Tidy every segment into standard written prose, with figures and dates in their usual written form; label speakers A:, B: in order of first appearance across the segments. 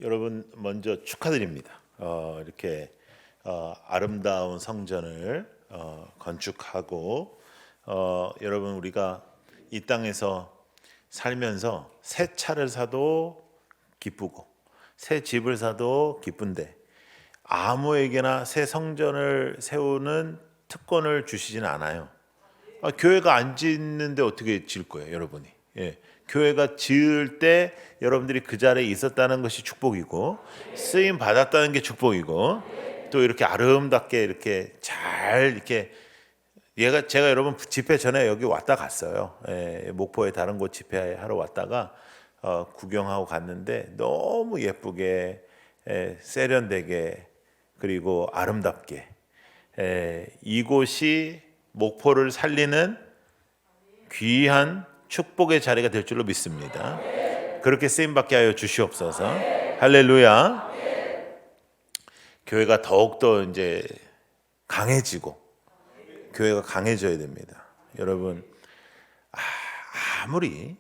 A: 여러분 먼저 축하드립니다. 이렇게 아름다운 성전을 건축하고 여러분 우리가 이 땅에서 살면서 새 차를 사도 기쁘고 새 집을 사도 기쁜데 아무에게나 새 성전을 세우는 특권을 주시진 않아요. 교회가 안 짓는데 어떻게 지을 거예요, 여러분이? 예. 교회가 지을 때 여러분들이 그 자리에 있었다는 것이 축복이고 쓰임 받았다는 게 축복이고 또 이렇게 아름답게 이렇게 잘 이렇게 제가 여러분 집회 전에 여기 왔다 갔어요. 예, 목포에 다른 곳 집회하러 왔다가 구경하고 갔는데 너무 예쁘게 세련되게 그리고 아름답게 이곳이 목포를 살리는 귀한 축복의 자리가 될 줄로 믿습니다. 그렇게 쓰임받게 하여 주시옵소서. 할렐루야. 교회가 더욱더 이제 강해지고 교회가 강해져야 됩니다. 여러분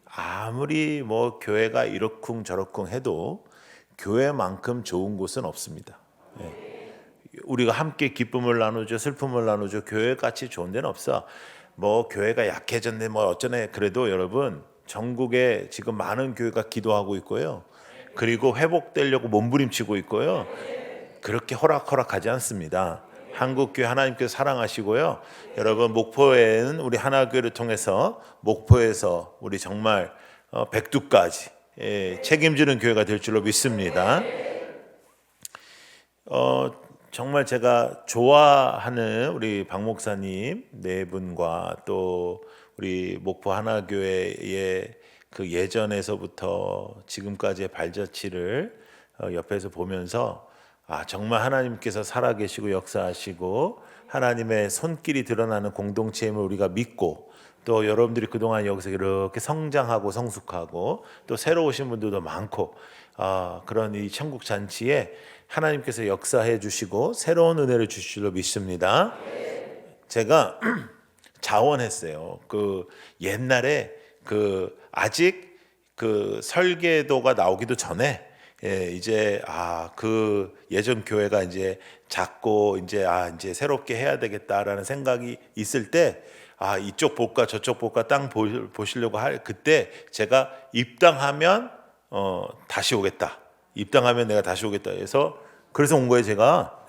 A: 아무리 뭐 교회가 이러쿵 저러쿵 해도 교회만큼 좋은 곳은 없습니다. 우리가 함께 기쁨을 나누죠, 슬픔을 나누죠. 교회같이 좋은 데는 없어. 뭐 교회가 약해졌네 뭐 어쩌네. 그래도 여러분 전국에 지금 많은 교회가 기도하고 있고요. 그리고 회복되려고 몸부림치고 있고요. 그렇게 호락호락하지 않습니다. 한국교회 하나님께서 사랑하시고요. 여러분 목포에는 우리 하나교회를 통해서 목포에서 우리 정말 백두까지 책임지는 교회가 될 줄로 믿습니다. 정말 제가 좋아하는 우리 박 목사님 네 분과 또 우리 목포 하나교회의 그 예전에서부터 지금까지의 발자취를 옆에서 보면서 정말 하나님께서 살아계시고 역사하시고 하나님의 손길이 드러나는 공동체임을 우리가 믿고 또 여러분들이 그동안 여기서 이렇게 성장하고 성숙하고 또 새로 오신 분들도 많고 그런 이 천국 잔치에 하나님께서 역사해 주시고 새로운 은혜를 주실 줄로 믿습니다. 제가 자원했어요. 그 옛날에 그 아직 그 설계도가 나오기도 전에 이제 그 예전 교회가 이제 작고 이제 새롭게 해야 되겠다라는 생각이 있을 때 이쪽 볼까 저쪽 볼까 땅 보시려고 할 그때 제가 입당하면 다시 오겠다. 입당하면 내가 다시 오겠다 해서 그래서 온 거예요 제가.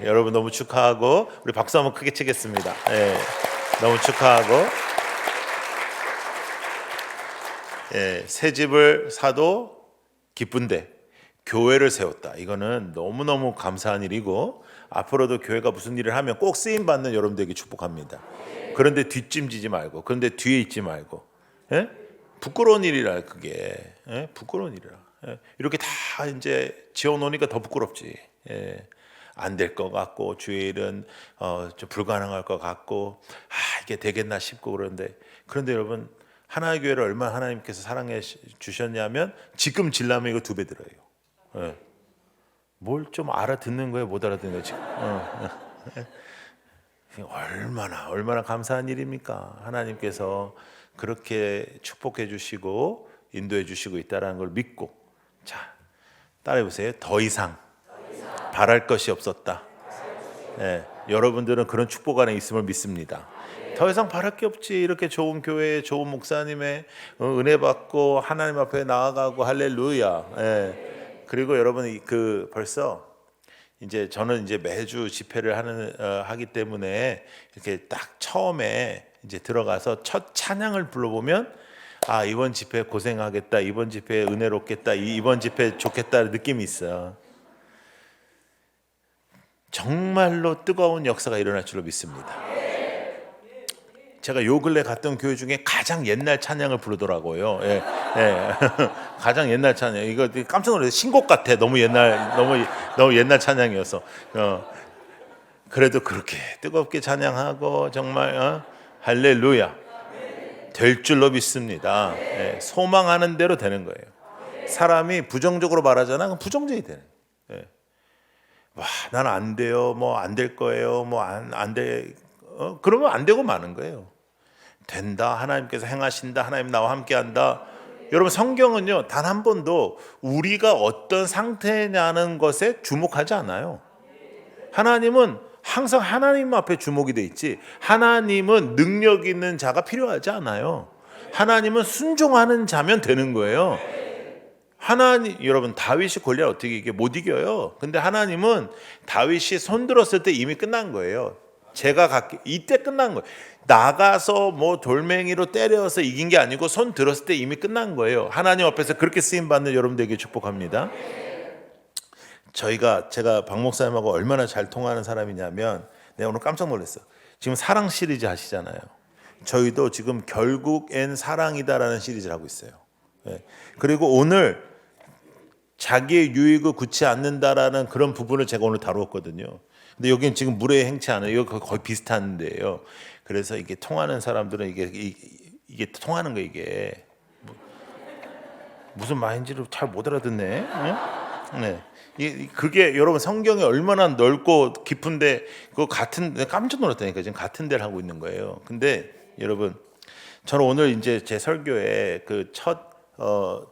A: 여러분 너무 축하하고 우리 박수 한번 크게 치겠습니다. 너무 축하하고 새 집을 사도 기쁜데 교회를 세웠다. 이거는 너무너무 감사한 일이고 앞으로도 교회가 무슨 일을 하면 꼭 쓰임받는 여러분들에게 축복합니다. 그런데 뒷짐지지 말고 그런데 뒤에 있지 말고 부끄러운 일이라 그게 부끄러운 일이라 이렇게 다 이제 지어놓으니까 더 부끄럽지. 안 될 것 같고 주의 일은 좀 불가능할 것 같고 이게 되겠나 싶고 그런데 여러분 하나의 교회를 얼마나 하나님께서 사랑해 주셨냐면 지금 질라면 이거 2배 들어요. 뭘 좀 알아듣는 거예요? 못 알아듣는 거예요 지금? 얼마나 감사한 일입니까? 하나님께서 그렇게 축복해 주시고 인도해 주시고 있다는 걸 믿고 자 따라해 보세요. 더 이상 바랄 것이 없었다. 여러분들은 그런 축복 안에 있음을 믿습니다. 더 이상 바랄 게 없지. 이렇게 좋은 교회에 좋은 목사님의 은혜 받고 하나님 앞에 나아가고 할렐루야. 그리고 여러분 벌써 이제 저는 이제 매주 집회를 하기 때문에 이렇게 딱 처음에 이제 들어가서 첫 찬양을 불러보면 이번 집회 고생하겠다, 이번 집회 은혜롭겠다, 이번 집회 좋겠다 느낌이 있어. 정말로 뜨거운 역사가 일어날 줄로 믿습니다. 제가 요 근래 갔던 교회 중에 가장 옛날 찬양을 부르더라고요. 가장 옛날 찬양. 이거 깜짝 놀랐어요. 신곡 같아. 너무 옛날 찬양이어서. 그래도 그렇게 뜨겁게 찬양하고 정말 할렐루야 될 줄로 믿습니다. 소망하는 대로 되는 거예요. 사람이 부정적으로 말하잖아. 그럼 부정적이 되는 거예요. 난 안 돼요. 뭐 안 될 거예요. 뭐 안 돼. 그러면 안 되고 마는 거예요. 된다. 하나님께서 행하신다. 하나님 나와 함께한다. 여러분 성경은요 단 한 번도 우리가 어떤 상태냐는 것에 주목하지 않아요. 하나님은 항상 하나님 앞에 주목이 돼 있지, 하나님은 능력 있는 자가 필요하지 않아요. 하나님은 순종하는 자면 되는 거예요. 하나님, 여러분 다윗이 골리앗 어떻게 이게 못 이겨요. 근데 하나님은 다윗이 손 들었을 때 이미 끝난 거예요. 제가 갈게, 이때 끝난 거예요. 나가서 뭐 돌멩이로 때려서 이긴 게 아니고 손 들었을 때 이미 끝난 거예요. 하나님 앞에서 그렇게 쓰임 받는 여러분들에게 축복합니다. 제가 박 목사님하고 얼마나 잘 통하는 사람이냐면, 내가 오늘 깜짝 놀랐어. 지금 사랑 시리즈 하시잖아요. 저희도 지금 결국엔 사랑이다라는 시리즈를 하고 있어요. 예. 그리고 오늘 자기의 유익을 굳지 않는다라는 그런 부분을 제가 오늘 다루었거든요. 근데 여기는 지금 물에 행치 않아요. 이거 거의 비슷한 데예요. 그래서 이게 통하는 사람들은 이게 통하는 거, 이게 무슨 말인지를 잘 못 알아듣네. 응? 네. 그게 여러분 성경이 얼마나 넓고 깊은데 그거 같은, 깜짝 놀랐다니까. 지금 같은 데를 하고 있는 거예요. 근데 여러분, 저는 오늘 이제 제 설교에 그 첫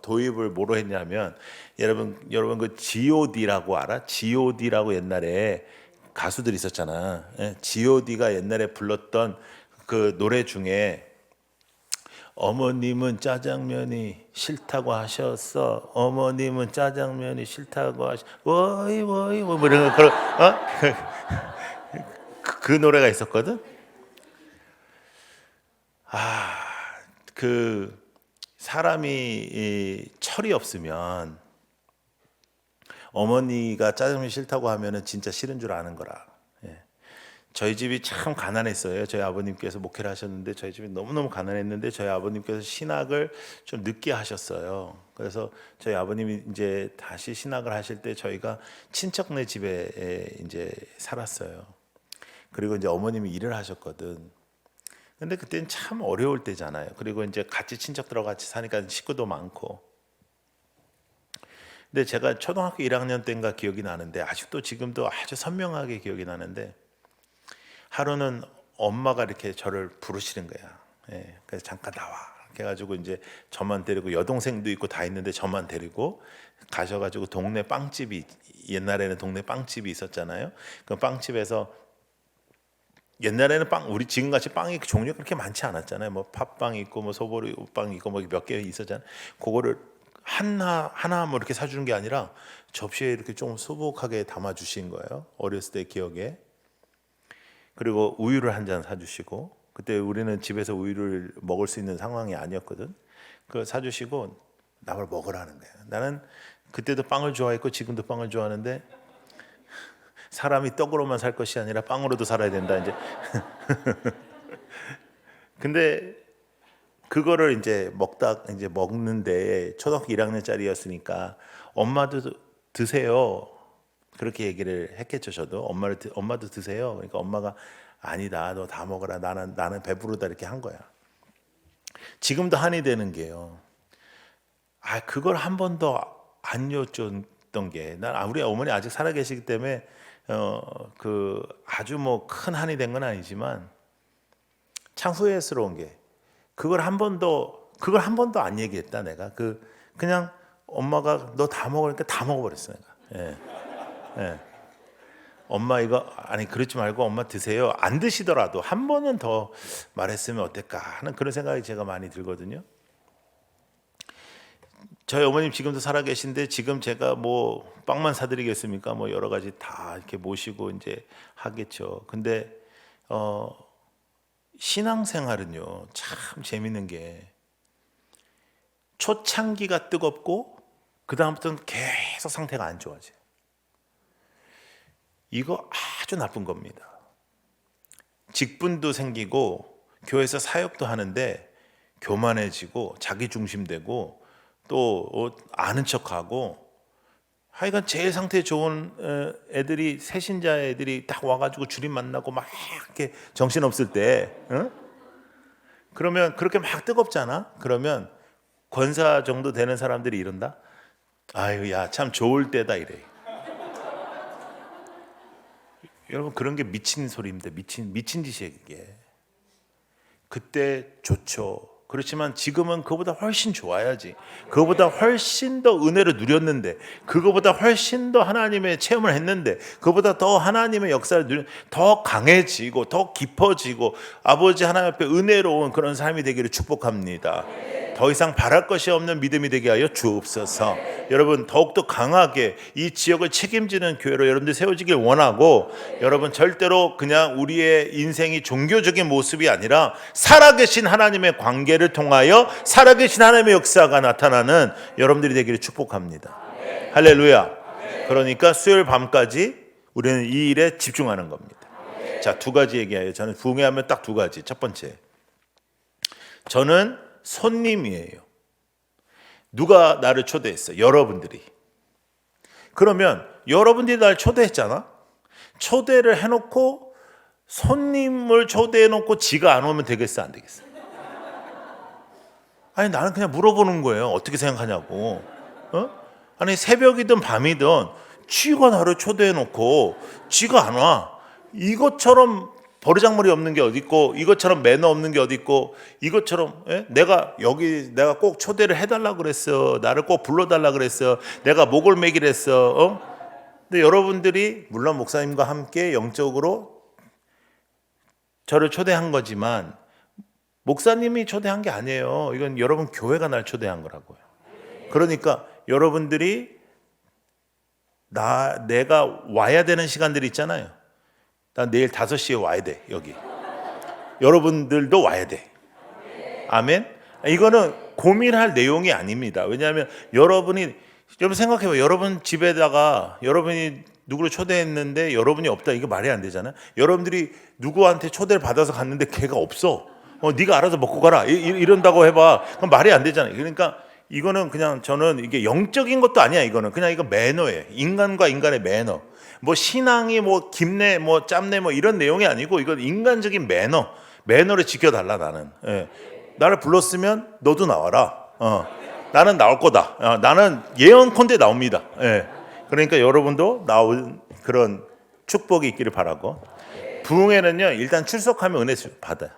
A: 도입을 뭐로 했냐면, 여러분 그 G.O.D라고 알아? G.O.D라고 옛날에 가수들이 있었잖아. 예? G.O.D가 옛날에 불렀던 그 노래 중에 어머님은 짜장면이 싫다고 하셨어. 어머님은 짜장면이 싫다고 하셨. 워이 워이 뭐 이런 거, 그런 그 노래가 있었거든. 그 사람이 이 철이 없으면 어머니가 짜장면 싫다고 하면은 진짜 싫은 줄 아는 거라. 예. 저희 집이 참 가난했어요. 저희 아버님께서 목회를 하셨는데 저희 집이 너무너무 가난했는데 저희 아버님께서 신학을 좀 늦게 하셨어요. 그래서 저희 아버님이 이제 다시 신학을 하실 때 저희가 친척네 집에 이제 살았어요. 그리고 이제 어머님이 일을 하셨거든. 근데 그때는 참 어려울 때잖아요. 그리고 이제 같이 친척들하고 같이 사니까 식구도 많고. 근데 제가 초등학교 1학년 때인가 기억이 나는데, 아직도 지금도 아주 선명하게 기억이 나는데, 하루는 엄마가 이렇게 저를 부르시는 거야. 예, 그래서 잠깐 나와. 이렇게 해가지고 이제 저만 데리고, 여동생도 있고 다 있는데 저만 데리고 가셔가지고 동네 빵집이, 옛날에는 동네 빵집이 있었잖아요. 그 빵집에서, 옛날에는 우리 지금같이 빵이 종류가 그렇게 많지 않았잖아요. 뭐 팥빵 있고 뭐 소보루빵 있고 뭐 몇 개 있었잖아요. 그거를 하나 뭐 이렇게 사주는 게 아니라 접시에 이렇게 좀 소복하게 담아 주신 거예요. 어렸을 때 기억에. 그리고 우유를 한 잔 사주시고, 그때 우리는 집에서 우유를 먹을 수 있는 상황이 아니었거든. 그걸 사주시고 나를 먹으라는 거야. 나는 그때도 빵을 좋아했고 지금도 빵을 좋아하는데, 사람이 떡으로만 살 것이 아니라 빵으로도 살아야 된다 이제. 근데 그거를 이제 먹는데 초등학교 1학년짜리였으니까 엄마도 드세요. 그렇게 얘기를 했겠죠. 저도 엄마도 드세요. 그러니까 엄마가 아니다, 너 다 먹어라. 나는 배부르다 이렇게 한 거야. 지금도 한이 되는 게요. 그걸 한 번도 안 여쭸던 게, 우리 어머니 아직 살아 계시기 때문에 그 아주 뭐 큰 한이 된 건 아니지만 참 후회스러운 게, 그걸 한 번도 안 얘기했다. 내가 그냥 엄마가 너 다 먹으니까 다 먹어버렸어 내가. 예. 예. 엄마 이거 아니 그러지 말고 엄마 드세요. 안 드시더라도 한 번은 더 말했으면 어떨까 하는 그런 생각이 제가 많이 들거든요. 저희 어머님 지금도 살아 계신데, 지금 제가 뭐 빵만 사드리겠습니까? 뭐 여러 가지 다 이렇게 모시고 이제 하겠죠. 근데 신앙생활은요 참 재밌는 게, 초창기가 뜨겁고 그 다음부터는 계속 상태가 안 좋아져요. 이거 아주 나쁜 겁니다. 직분도 생기고 교회에서 사역도 하는데 교만해지고 자기 중심되고 또 아는 척하고, 하여간 제일 상태 좋은 애들이, 새신자 애들이 딱 와가지고 주님 만나고 막 이렇게 정신없을 때, 그러면 그렇게 막 뜨겁잖아. 그러면 권사 정도 되는 사람들이 이런다. 아유 야 참 좋을 때다 이래. 여러분 그런 게 미친 소리입니다. 미친 짓이에요 이게. 그때 좋죠. 그렇지만 지금은 그거보다 훨씬 좋아야지. 그거보다 훨씬 더 은혜를 누렸는데, 그거보다 훨씬 더 하나님의 체험을 했는데, 그거보다 더 하나님의 역사를 더 강해지고 더 깊어지고 아버지 하나님 앞에 은혜로운 그런 삶이 되기를 축복합니다. 더 이상 바랄 것이 없는 믿음이 되게 하여 주옵소서. 여러분 더욱더 강하게 이 지역을 책임지는 교회로 여러분들 세워지길 원하고, 여러분 절대로 그냥 우리의 인생이 종교적인 모습이 아니라 살아계신 하나님의 관계를 통하여 살아계신 하나님의 역사가 나타나는 여러분들이 되기를 축복합니다. 할렐루야. 그러니까 수요일 밤까지 우리는 이 일에 집중하는 겁니다. 자, 두 가지 얘기해요. 저는 부흥회하면 딱 두 가지. 첫 번째, 저는 손님이에요. 누가 나를 초대했어? 여러분들이. 그러면 여러분들이 나를 초대했잖아. 초대를 해놓고 손님을 초대해놓고 지가 안 오면 되겠어, 안 되겠어? 아니, 나는 그냥 물어보는 거예요. 어떻게 생각하냐고. 아니, 새벽이든 밤이든 지가 나를 초대해놓고 지가 안 와. 이것처럼 버르장머리 없는 게 어디 있고, 이것처럼 매너 없는 게 어디 있고, 이것처럼 내가 꼭 초대를 해달라 그랬어. 나를 꼭 불러달라 그랬어. 내가 목을 매기랬어. 근데 여러분들이 물론 목사님과 함께 영적으로 저를 초대한 거지만 목사님이 초대한 게 아니에요. 이건 여러분 교회가 날 초대한 거라고요. 그러니까 여러분들이 내가 와야 되는 시간들이 있잖아요. 난 내일 5시에 와야 돼. 여기 여러분들도 와야 돼. 아멘. 이거는 고민할 내용이 아닙니다. 왜냐하면 여러분 생각해봐요. 여러분 집에다가 여러분이 누구를 초대했는데 여러분이 없다. 이거 말이 안 되잖아요. 여러분들이 누구한테 초대를 받아서 갔는데 걔가 없어. 네가 알아서 먹고 가라. 이런다고 해봐. 그럼 말이 안 되잖아요. 그러니까 이거는 그냥 저는 이게 영적인 것도 아니야. 이거는 그냥 이거 매너예요. 인간과 인간의 매너. 뭐 신앙이 뭐 깊네 뭐 짬네 뭐 이런 내용이 아니고, 이건 인간적인 매너를 지켜달라. 나는 나를 불렀으면 너도 나와라. 나는 나올 거다. 나는 예언컨대 나옵니다. 그러니까 여러분도 나올 그런 축복이 있기를 바라고, 부흥회는요 일단 출석하면 은혜 받아요.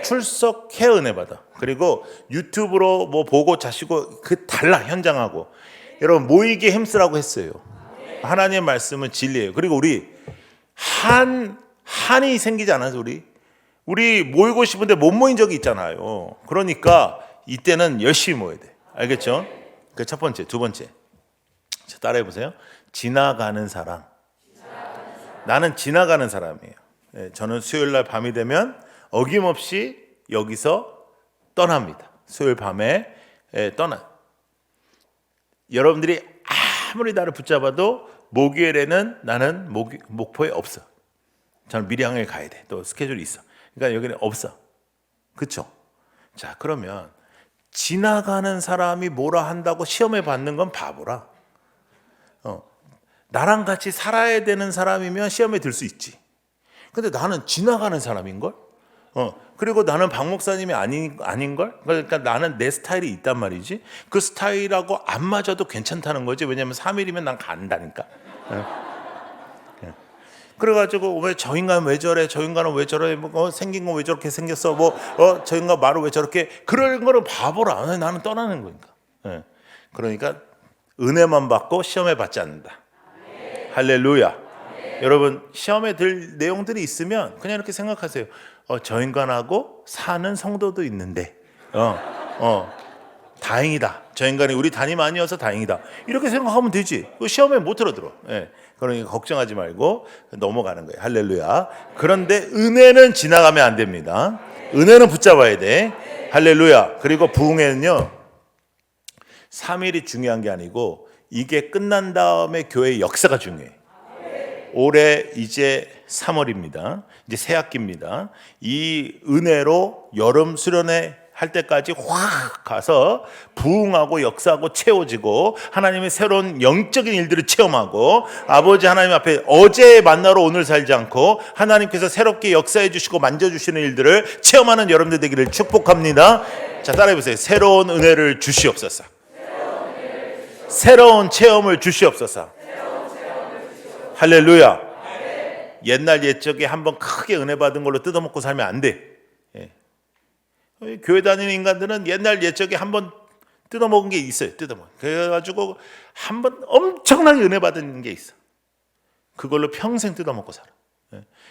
A: 출석해 은혜 받아. 그리고 유튜브로 뭐 보고 자시고 달라. 현장하고 여러분 모이기에 힘쓰라고 했어요. 하나님의 말씀은 진리예요. 그리고 우리 한이 생기지 않아서 우리 모이고 싶은데 못 모인 적이 있잖아요. 그러니까 이때는 열심히 모여야 돼. 알겠죠? 그 첫 번째. 두 번째, 자, 따라해 보세요. 지나가는 사람. 나는 지나가는 사람이에요. 저는 수요일 날 밤이 되면 어김없이 여기서 떠납니다. 수요일 밤에 떠나. 여러분들이 아무리 나를 붙잡아도 목요일에는 나는 목포에 없어. 저는 밀양에 가야 돼. 또 스케줄이 있어. 그러니까 여기는 없어. 그렇죠? 자, 그러면 지나가는 사람이 뭐라 한다고 시험에 받는 건 바보라. 나랑 같이 살아야 되는 사람이면 시험에 들 수 있지. 근데 나는 지나가는 사람인걸? 그리고 나는 박 목사님이 아닌걸? 그러니까 나는 내 스타일이 있단 말이지. 그 스타일하고 안 맞아도 괜찮다는 거지. 왜냐면 3일이면 난 간다니까. 그래가지고 왜 저 인간은 왜 저래? 저 인간은 왜 저래? 생긴 거 왜 저렇게 생겼어? 저 인간 말을 왜 저렇게? 그런 거는 바보라. 나는 떠나는 거니까. 그러니까 은혜만 받고 시험에 받지 않는다. 할렐루야. 여러분 시험에 들 내용들이 있으면 그냥 이렇게 생각하세요. 저 인간하고 사는 성도도 있는데 다행이다. 저 인간이 우리 담임 아니어서 다행이다. 이렇게 생각하면 되지. 시험에 못 들어. 그러니까 걱정하지 말고 넘어가는 거예요. 할렐루야. 그런데 은혜는 지나가면 안 됩니다. 은혜는 붙잡아야 돼. 할렐루야. 그리고 부흥회는요 3일이 중요한 게 아니고 이게 끝난 다음에 교회의 역사가 중요해. 올해 이제 3월입니다. 이제 새 학기입니다. 이 은혜로 여름 수련회 할 때까지 확 가서 부흥하고 역사하고 채워지고 하나님의 새로운 영적인 일들을 체험하고 아버지 하나님 앞에 어제 만나러 오늘 살지 않고 하나님께서 새롭게 역사해 주시고 만져주시는 일들을 체험하는 여러분들 되기를 축복합니다. 자, 따라해보세요. 새로운 은혜를 주시옵소서. 새로운 체험을 주시옵소서. 할렐루야. 옛날 옛적에 한번 크게 은혜 받은 걸로 뜯어먹고 살면 안 돼. 교회 다니는 인간들은 옛날 옛적에 한번 뜯어먹은 게 있어요. 뜯어먹은. 그래가지고 한번 엄청나게 은혜 받은 게 있어. 그걸로 평생 뜯어먹고 살아.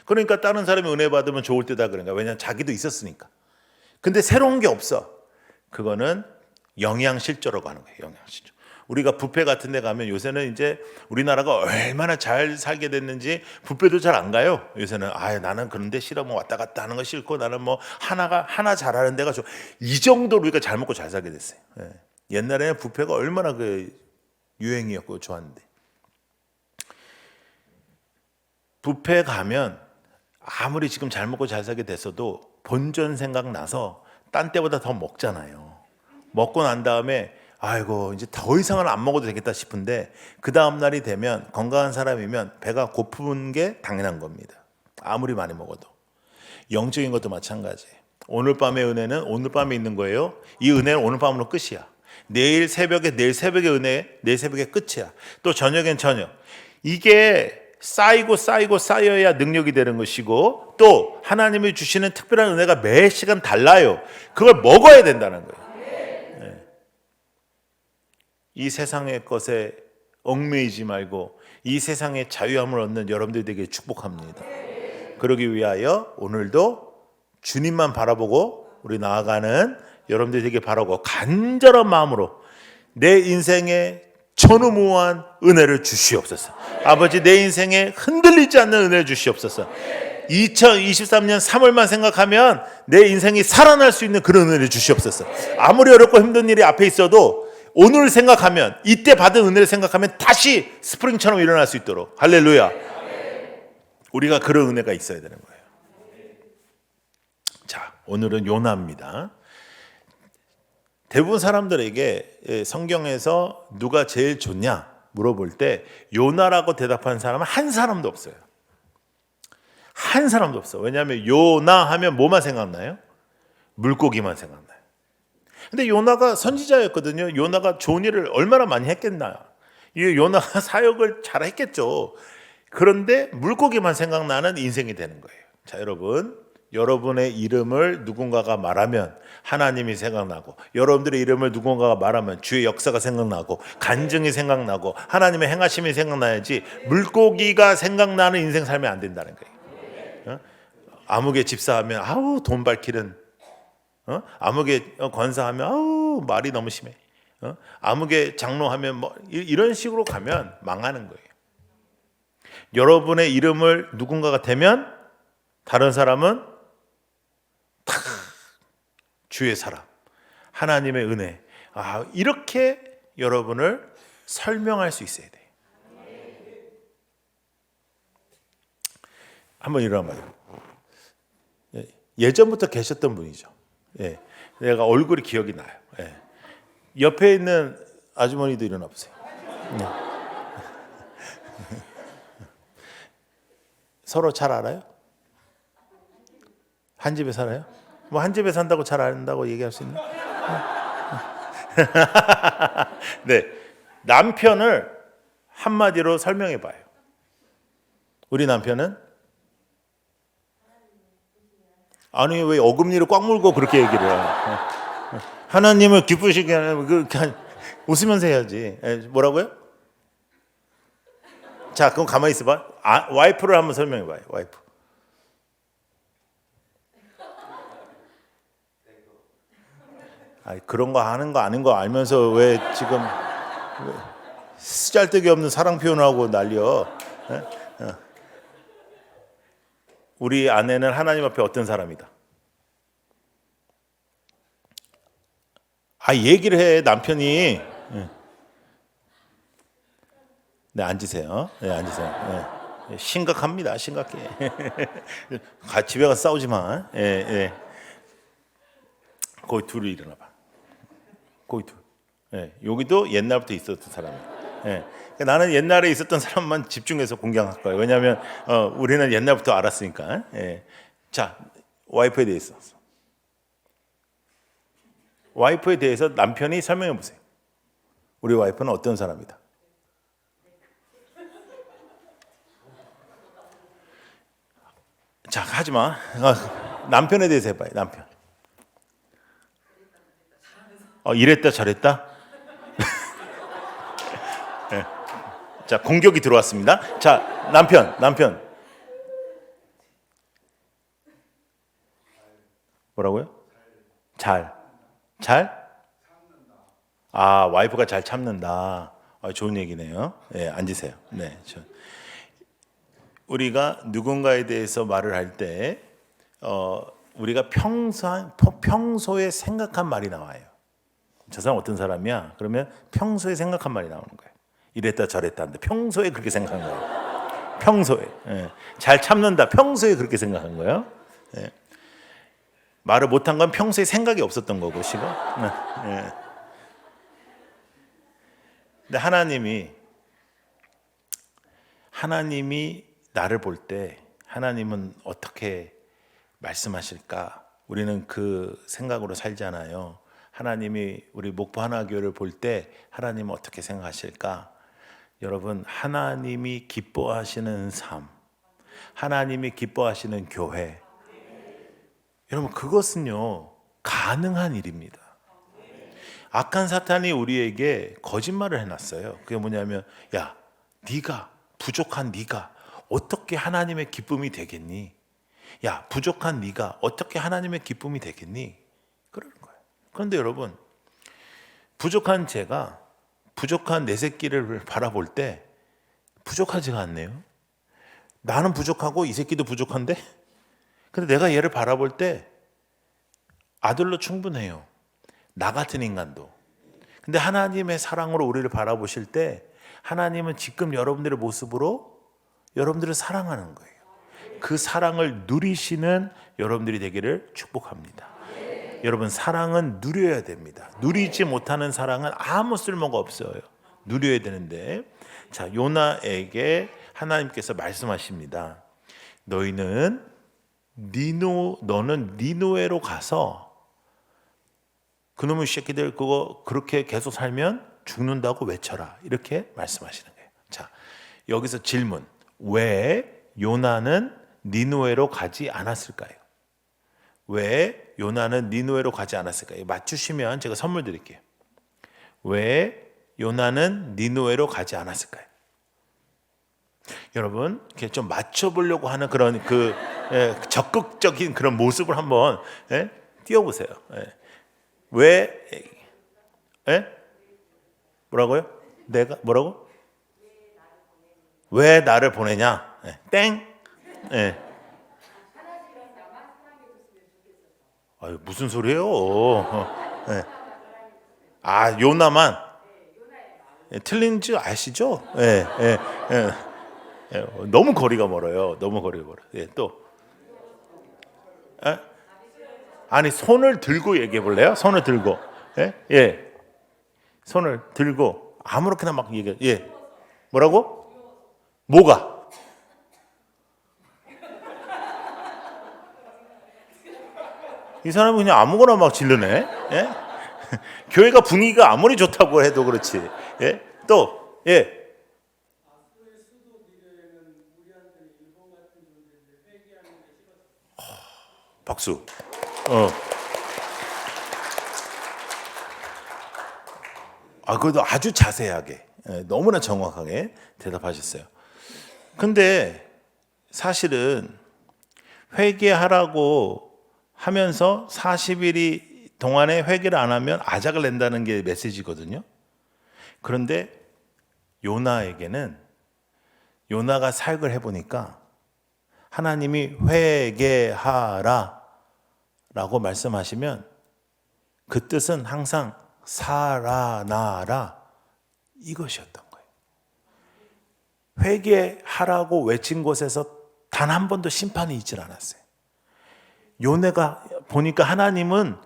A: 그러니까 다른 사람이 은혜 받으면 좋을 때다 그런가. 왜냐하면 자기도 있었으니까. 근데 새로운 게 없어. 그거는 영양실조라고 하는 거예요. 영양실조. 우리가 뷔페 같은 데 가면 요새는 이제 우리나라가 얼마나 잘 살게 됐는지 뷔페도 잘 안 가요. 요새는 나는 그런 데 싫어. 뭐 왔다 갔다 하는 거 싫고 나는 뭐 하나 잘하는 데가 좋아. 이 정도로 우리가 잘 먹고 잘 살게 됐어요. 옛날에는 뷔페가 얼마나 그 유행이었고 좋았는데. 뷔페 가면 아무리 지금 잘 먹고 잘 살게 됐어도 본전 생각나서 딴 때보다 더 먹잖아요. 먹고 난 다음에 아이고 이제 더 이상은 안 먹어도 되겠다 싶은데 그 다음 날이 되면 건강한 사람이면 배가 고픈 게 당연한 겁니다. 아무리 많이 먹어도. 영적인 것도 마찬가지예요. 오늘 밤의 은혜는 오늘 밤에 있는 거예요. 이 은혜는 오늘 밤으로 끝이야. 내일 새벽의 은혜 내일 새벽에 끝이야. 또 저녁엔 저녁. 이게 쌓여야 능력이 되는 것이고 또 하나님이 주시는 특별한 은혜가 매 시간 달라요. 그걸 먹어야 된다는 거예요. 이 세상의 것에 얽매이지 말고 이 세상의 자유함을 얻는 여러분들 되게 축복합니다. 그러기 위하여 오늘도 주님만 바라보고 우리 나아가는 여러분들 되게 바라고 간절한 마음으로 내 인생에 전무후무한 은혜를 주시옵소서. 아버지 내 인생에 흔들리지 않는 은혜를 주시옵소서. 2023년 3월만 생각하면 내 인생이 살아날 수 있는 그런 은혜를 주시옵소서. 아무리 어렵고 힘든 일이 앞에 있어도 오늘 생각하면 이때 받은 은혜를 생각하면 다시 스프링처럼 일어날 수 있도록 할렐루야. 우리가 그런 은혜가 있어야 되는 거예요. 자, 오늘은 요나입니다. 대부분 사람들에게 성경에서 누가 제일 좋냐 물어볼 때 요나라고 대답하는 사람은 한 사람도 없어요. 한 사람도 없어. 왜냐하면 요나 하면 뭐만 생각나요? 물고기만 생각나요. 근데 요나가 선지자였거든요. 요나가 좋은 일을 얼마나 많이 했겠나. 이 요나가 사역을 잘 했겠죠. 그런데 물고기만 생각나는 인생이 되는 거예요. 자, 여러분의 이름을 누군가가 말하면 하나님이 생각나고, 여러분들의 이름을 누군가가 말하면 주의 역사가 생각나고, 간증이 생각나고, 하나님의 행하심이 생각나야지 물고기가 생각나는 인생 살면 안 된다는 거예요. 아무개 집사하면 아우 돈 밝히는, 아무개 권사하면 아우 말이 너무 심해, 아무개 장로하면 뭐 이런 식으로 가면 망하는 거예요. 여러분의 이름을 누군가가 대면 다른 사람은 다 주의 사람, 하나님의 은혜, 이렇게 여러분을 설명할 수 있어야 돼요. 한번 일어나봐요. 예전부터 계셨던 분이죠. 내가 얼굴이 기억이 나요. 옆에 있는 아주머니도 일어나 보세요. 서로 잘 알아요? 한 집에 살아요? 뭐 한 집에 산다고 잘 안다고 얘기할 수 있나? 네, 남편을 한마디로 설명해 봐요. 우리 남편은 아니 왜 어금니를 꽉 물고 그렇게 얘기를 해요? 하나님을 기쁘시게 하는 웃으면서 해야지. 뭐라고요? 자, 그럼 가만히 있어봐. 와이프를 한번 설명해 봐요. 와이프. 그런 거 하는 거 아닌 거 알면서 왜 지금 쓰잘데기 없는 사랑 표현하고 난리여? 우리 아내는 하나님 앞에 어떤 사람이다? 얘기를 해, 남편이. 네, 앉으세요. 네, 앉으세요. 네. 심각합니다. 심각해. 집에 가서 싸우지 마. 거기 둘이 일어나 봐. 거기 둘. 여기도 옛날부터 있었던 사람이에요. 나는 옛날에 있었던 사람만 집중해서 공경할 거예요. 왜냐하면 우리는 옛날부터 알았으니까. 자, 와이프에 대해서. 와이프에 대해서 남편이 설명해 보세요. 우리 와이프는 어떤 사람이다? 자, 하지 마. 남편에 대해서 해봐요. 남편. 이랬다 저랬다. 네. 자, 공격이 들어왔습니다. 자, 남편 뭐라고요? 잘? 와이프가 잘 참는다. 좋은 얘기네요. 네, 앉으세요. 네, 우리가 누군가에 대해서 말을 할 때 우리가 평소에 생각한 말이 나와요. 저 사람 어떤 사람이야? 그러면 평소에 생각한 말이 나오는 거예요. 이랬다 저랬다 하는데 평소에 그렇게 생각한 거예요. 평소에. 예. 잘 참는다. 평소에 그렇게 생각한 거예요. 예. 말을 못한 건 평소에 생각이 없었던 거고 지금. 예. 근데 하나님이 나를 볼 때 하나님은 어떻게 말씀하실까? 우리는 그 생각으로 살잖아요. 하나님이 우리 목포 하나교회를 볼 때 하나님은 어떻게 생각하실까? 여러분, 하나님이 기뻐하시는 삶, 하나님이 기뻐하시는 교회, 여러분 그것은요 가능한 일입니다. 악한 사탄이 우리에게 거짓말을 해놨어요. 그게 뭐냐면, 야, 네가 부족한 네가 어떻게 하나님의 기쁨이 되겠니? 야, 부족한 네가 어떻게 하나님의 기쁨이 되겠니? 그러는 거예요. 그런데 여러분, 부족한 제가 부족한 내 새끼를 바라볼 때 부족하지가 않네요. 나는 부족하고 이 새끼도 부족한데, 근데 내가 얘를 바라볼 때 아들로 충분해요. 나 같은 인간도. 근데 하나님의 사랑으로 우리를 바라보실 때 하나님은 지금 여러분들의 모습으로 여러분들을 사랑하는 거예요. 그 사랑을 누리시는 여러분들이 되기를 축복합니다. 여러분, 사랑은 누려야 됩니다. 누리지 못하는 사랑은 아무 쓸모가 없어요. 누려야 되는데, 자, 요나에게 하나님께서 말씀하십니다. 너는 니누에로 가서 그놈의 새끼들 그거 그렇게 계속 살면 죽는다고 외쳐라. 이렇게 말씀하시는 거예요. 자, 여기서 질문. 왜 요나는 니누에로 가지 않았을까요? 왜 요나는 니누에로 가지 않았을까요? 맞추시면 제가 선물 드릴게요. 왜 요나는 니누에로 가지 않았을까요? 여러분, 이렇게 좀 맞춰보려고 하는 그런 적극적인 그런 모습을 한번 띄워보세요. 왜? 뭐라고요? 내가 뭐라고? 왜 나를 보내냐? 땡. 무슨 소리예요? 요나만 틀린 줄 아시죠? 너무 거리가 멀어요. 너무 거리가 멀어요. 또 아니, 손을 들고 얘기해 볼래요? 손을 들고. 손을 들고 아무렇게나 막 얘기해. 뭐라고? 뭐가? 이 사람은 그냥 아무거나 막 질르네. 교회가 분위기가 아무리 좋다고 해도 그렇지. 또 박수. 그래도 아주 자세하게, 너무나 정확하게 대답하셨어요. 근데 사실은 회개하라고 하면서 40일 동안에 회개를 안 하면 아작을 낸다는 게 메시지거든요. 그런데 요나에게는, 요나가 사역을 해보니까 하나님이 회개하라 라고 말씀하시면 그 뜻은 항상 살아나라 이것이었던 거예요. 회개하라고 외친 곳에서 단 한 번도 심판이 있질 않았어요. 요나가 보니까 하나님은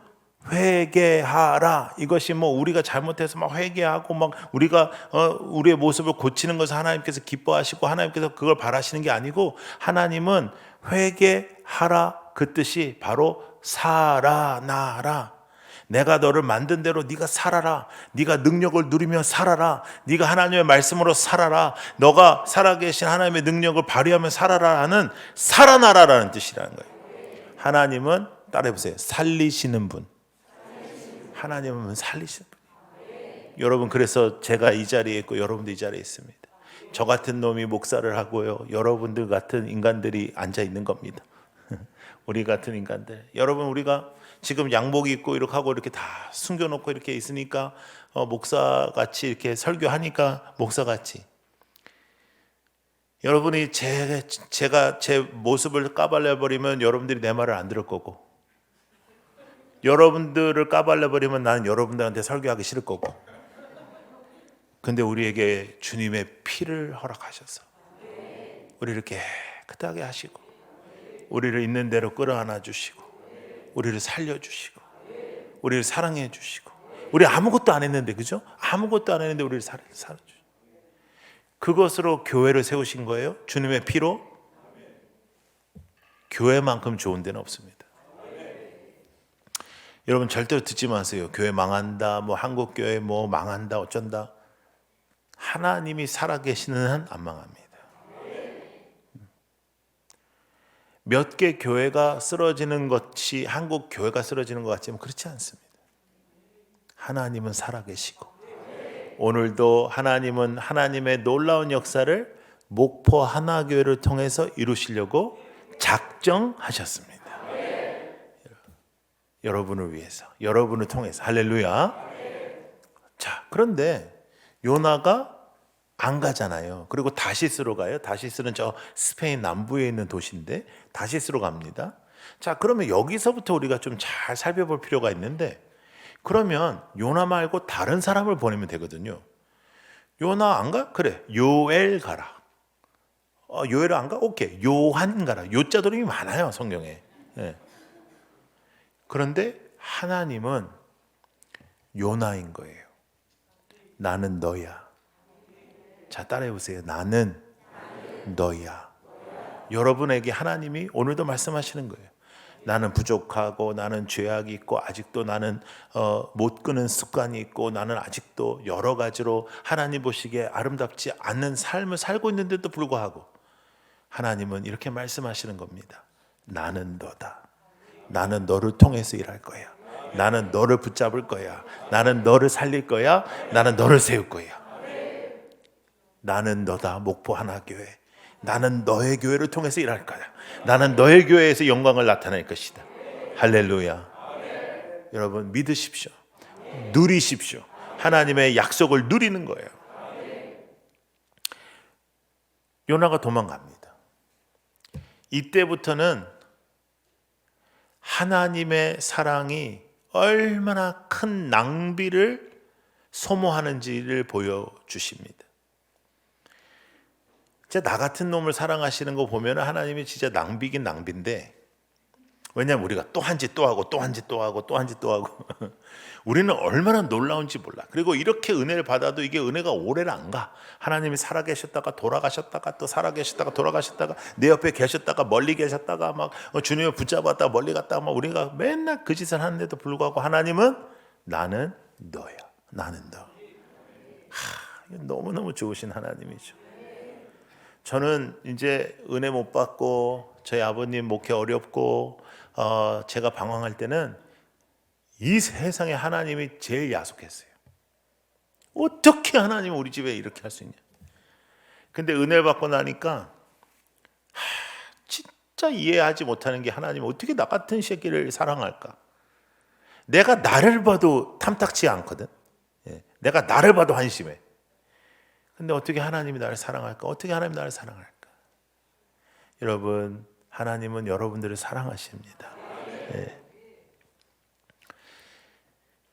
A: 회개하라, 이것이 우리가 잘못해서 막 회개하고 막 우리가 우리의 모습을 고치는 것을 하나님께서 기뻐하시고 하나님께서 그걸 바라시는 게 아니고, 하나님은 회개하라 그 뜻이 바로 살아나라. 내가 너를 만든 대로 네가 살아라. 네가 능력을 누리며 살아라. 네가 하나님의 말씀으로 살아라. 너가 살아계신 하나님의 능력을 발휘하며 살아라 하는 살아나라라는 뜻이라는 거예요. 하나님은 따라해보세요. 살리시는 분. 하나님은 살리시는 분이에요. 여러분, 그래서 제가 이 자리에 있고 여러분도 이 자리에 있습니다. 저 같은 놈이 목사를 하고요, 여러분들 같은 인간들이 앉아 있는 겁니다. 우리 같은 인간들. 여러분, 우리가 지금 양복 입고 이렇게 하고 이렇게 다 숨겨놓고 이렇게 있으니까 목사같이 이렇게 설교하니까 목사같이. 여러분이 제가 제 모습을 까발려버리면 여러분들이 내 말을 안 들을 거고, 여러분들을 까발려버리면 나는 여러분들한테 설교하기 싫을 거고. 근데 우리에게 주님의 피를 허락하셔서 우리를 깨끗하게 하시고, 우리를 있는 대로 끌어안아 주시고, 우리를 살려주시고, 우리를 사랑해 주시고, 우리 아무것도 안 했는데, 그죠? 아무것도 안 했는데 우리를 살아주시고, 그것으로 교회를 세우신 거예요. 주님의 피로. 교회만큼 좋은 데는 없습니다. 여러분, 절대로 듣지 마세요. 교회 망한다, 뭐 한국교회 뭐 망한다, 어쩐다. 하나님이 살아계시는 한 안 망합니다. 몇 개 교회가 쓰러지는 것이 한국 교회가 쓰러지는 것 같지만 그렇지 않습니다. 하나님은 살아계시고, 오늘도 하나님은 하나님의 놀라운 역사를 목포 하나교회를 통해서 이루시려고 작정하셨습니다. 여러분을 위해서, 여러분을 통해서. 할렐루야. 자, 그런데 요나가 안 가잖아요. 그리고 다시스로 가요. 다시스는 저 스페인 남부에 있는 도시인데 다시스로 갑니다. 자, 그러면 여기서부터 우리가 좀 잘 살펴볼 필요가 있는데, 그러면 요나 말고 다른 사람을 보내면 되거든요. 요나 안 가? 그래, 요엘 가라. 요엘 안 가? 오케이, 요한 가라. 요자 돌림이 많아요, 성경에. 네. 그런데 하나님은 요나인 거예요. 나는 너야. 자, 따라해 보세요. 나는 너야. 여러분에게 하나님이 오늘도 말씀하시는 거예요. 나는 부족하고, 나는 죄악이 있고, 아직도 나는 못 끄는 습관이 있고, 나는 아직도 여러 가지로 하나님 보시기에 아름답지 않는 삶을 살고 있는데도 불구하고 하나님은 이렇게 말씀하시는 겁니다. 나는 너다. 나는 너를 통해서 일할 거야. 나는 너를 붙잡을 거야. 나는 너를 살릴 거야. 나는 너를 세울 거야. 나는 너다, 목포 하나교회. 나는 너의 교회를 통해서 일할 거야. 나는 너의 교회에서 영광을 나타낼 것이다. 할렐루야. 여러분, 믿으십시오. 누리십시오. 하나님의 약속을 누리는 거예요. 요나가 도망갑니다. 이때부터는 하나님의 사랑이 얼마나 큰 낭비를 소모하는지를 보여주십니다. 진짜 나 같은 놈을 사랑하시는 거 보면 하나님이 진짜 낭비긴 낭비인데, 왜냐하면 우리가 또 한 짓 또 하고 또 한 짓 또 하고 또 한 짓 또 하고 우리는 얼마나 놀라운지 몰라. 그리고 이렇게 은혜를 받아도 이게 은혜가 오래를 안 가. 하나님이 살아계셨다가 돌아가셨다가 또 살아계셨다가 돌아가셨다가 내 옆에 계셨다가 멀리 계셨다가 막 주님을 붙잡았다가 멀리 갔다가 막 우리가 맨날 그 짓을 하는데도 불구하고 하나님은 나는 너야. 나는 너. 너무너무 좋으신 하나님이죠. 저는 이제 은혜 못 받고 저희 아버님 목회 어렵고 제가 방황할 때는 이 세상에 하나님이 제일 야속했어요. 어떻게 하나님은 우리 집에 이렇게 할 수 있냐. 근데 은혜를 받고 나니까 진짜 이해하지 못하는 게, 하나님은 어떻게 나 같은 새끼를 사랑할까. 내가 나를 봐도 탐탁치 않거든. 내가 나를 봐도 한심해. 근데 어떻게 하나님이 나를 사랑할까? 어떻게 하나님이 나를 사랑할까? 여러분, 하나님은 여러분들을 사랑하십니다. 네.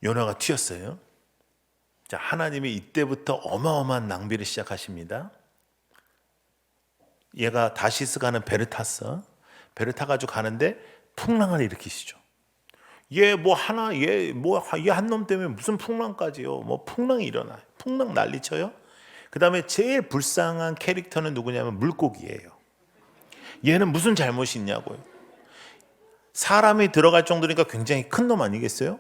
A: 요나가 튀었어요. 자, 하나님이 이때부터 어마어마한 낭비를 시작하십니다. 얘가 다시스 가는 배를 탔어. 배를 타가지고 가는데 풍랑을 일으키시죠. 얘 한 놈 때문에 무슨 풍랑까지요? 뭐 풍랑이 일어나요. 풍랑 난리쳐요. 그 다음에 제일 불쌍한 캐릭터는 누구냐면 물고기예요. 얘는 무슨 잘못이 있냐고요. 사람이 들어갈 정도니까 굉장히 큰 놈 아니겠어요?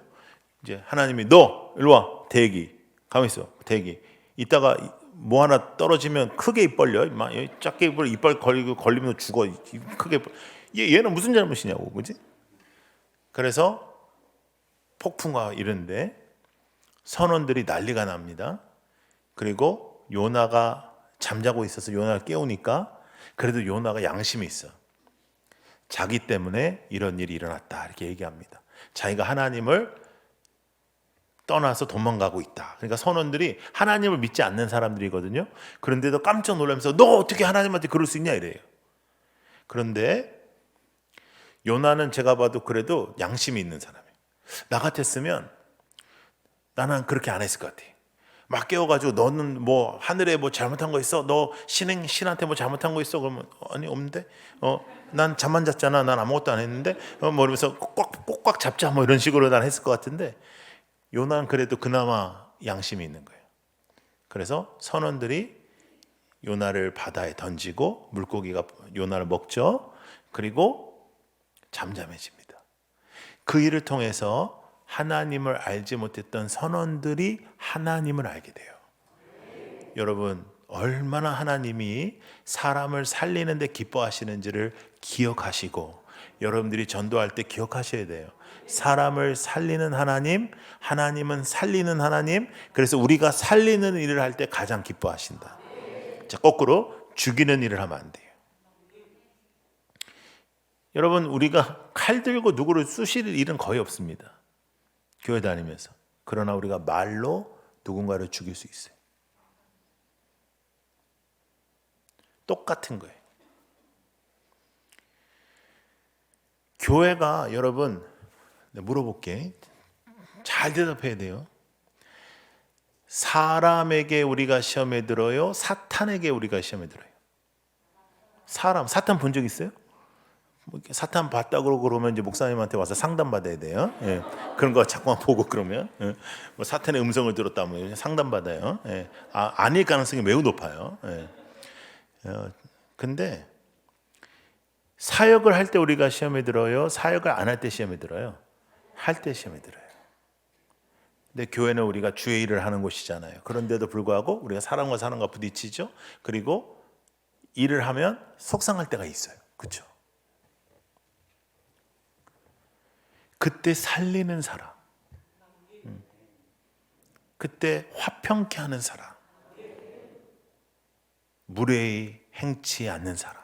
A: 이제 하나님이 너 일로 와, 대기. 가만히 있어, 대기. 이따가 뭐 하나 떨어지면 크게 입 벌려. 작게 이빨 걸리면 죽어. 크게 얘는 무슨 잘못이냐고, 그지? 그래서 폭풍과 이런데 선원들이 난리가 납니다. 그리고 요나가 잠자고 있어서 요나를 깨우니까 그래도 요나가 양심이 있어. 자기 때문에 이런 일이 일어났다 이렇게 얘기합니다. 자기가 하나님을 떠나서 도망가고 있다. 그러니까 선원들이 하나님을 믿지 않는 사람들이거든요. 그런데도 깜짝 놀라면서 너 어떻게 하나님한테 그럴 수 있냐 이래요. 그런데 요나는 제가 봐도 그래도 양심이 있는 사람이에요. 나 같았으면 나는 그렇게 안 했을 것 같아. 막 깨워가지고 너는 뭐 하늘에 뭐 잘못한 거 있어? 너 신한테 뭐 잘못한 거 있어? 그러면 아니 없는데? 난 잠만 잤잖아. 난 아무것도 안 했는데? 뭐 이러면서 꽉 잡자 뭐 이런 식으로 난 했을 것 같은데 요나는 그래도 그나마 양심이 있는 거예요. 그래서 선원들이 요나를 바다에 던지고 물고기가 요나를 먹죠. 그리고 잠잠해집니다. 그 일을 통해서 하나님을 알지 못했던 선원들이 하나님을 알게 돼요. 여러분, 얼마나 하나님이 사람을 살리는 데 기뻐하시는지를 기억하시고 여러분들이 전도할 때 기억하셔야 돼요. 사람을 살리는 하나님, 하나님은 살리는 하나님. 그래서 우리가 살리는 일을 할 때 가장 기뻐하신다. 자, 거꾸로 죽이는 일을 하면 안 돼요. 여러분, 우리가 칼 들고 누구를 쑤실 일은 거의 없습니다. 교회 다니면서. 그러나 우리가 말로 누군가를 죽일 수 있어요. 똑같은 거예요. 교회가 여러분, 물어볼게. 잘 대답해야 돼요. 사람에게 우리가 시험에 들어요? 사탄에게 우리가 시험에 들어요? 사탄 본 적 있어요? 사탄 봤다고 그러면 이제 목사님한테 와서 상담 받아야 돼요. 예. 그런 거 자꾸만 보고 그러면 뭐 사탄의 음성을 들었다면 상담 받아요. 예. 아닐 가능성이 매우 높아요. 예. 근데 사역을 할 때 우리가 시험에 들어요? 사역을 안 할 때 시험에 들어요? 할 때 시험에 들어요. 근데 교회는 우리가 주의 일을 하는 곳이잖아요. 그런데도 불구하고 우리가 사람과 부딪히죠. 그리고 일을 하면 속상할 때가 있어요. 그렇죠? 그때 살리는 사람, 그때 화평케 하는 사람, 무례히 행치 않는 사람.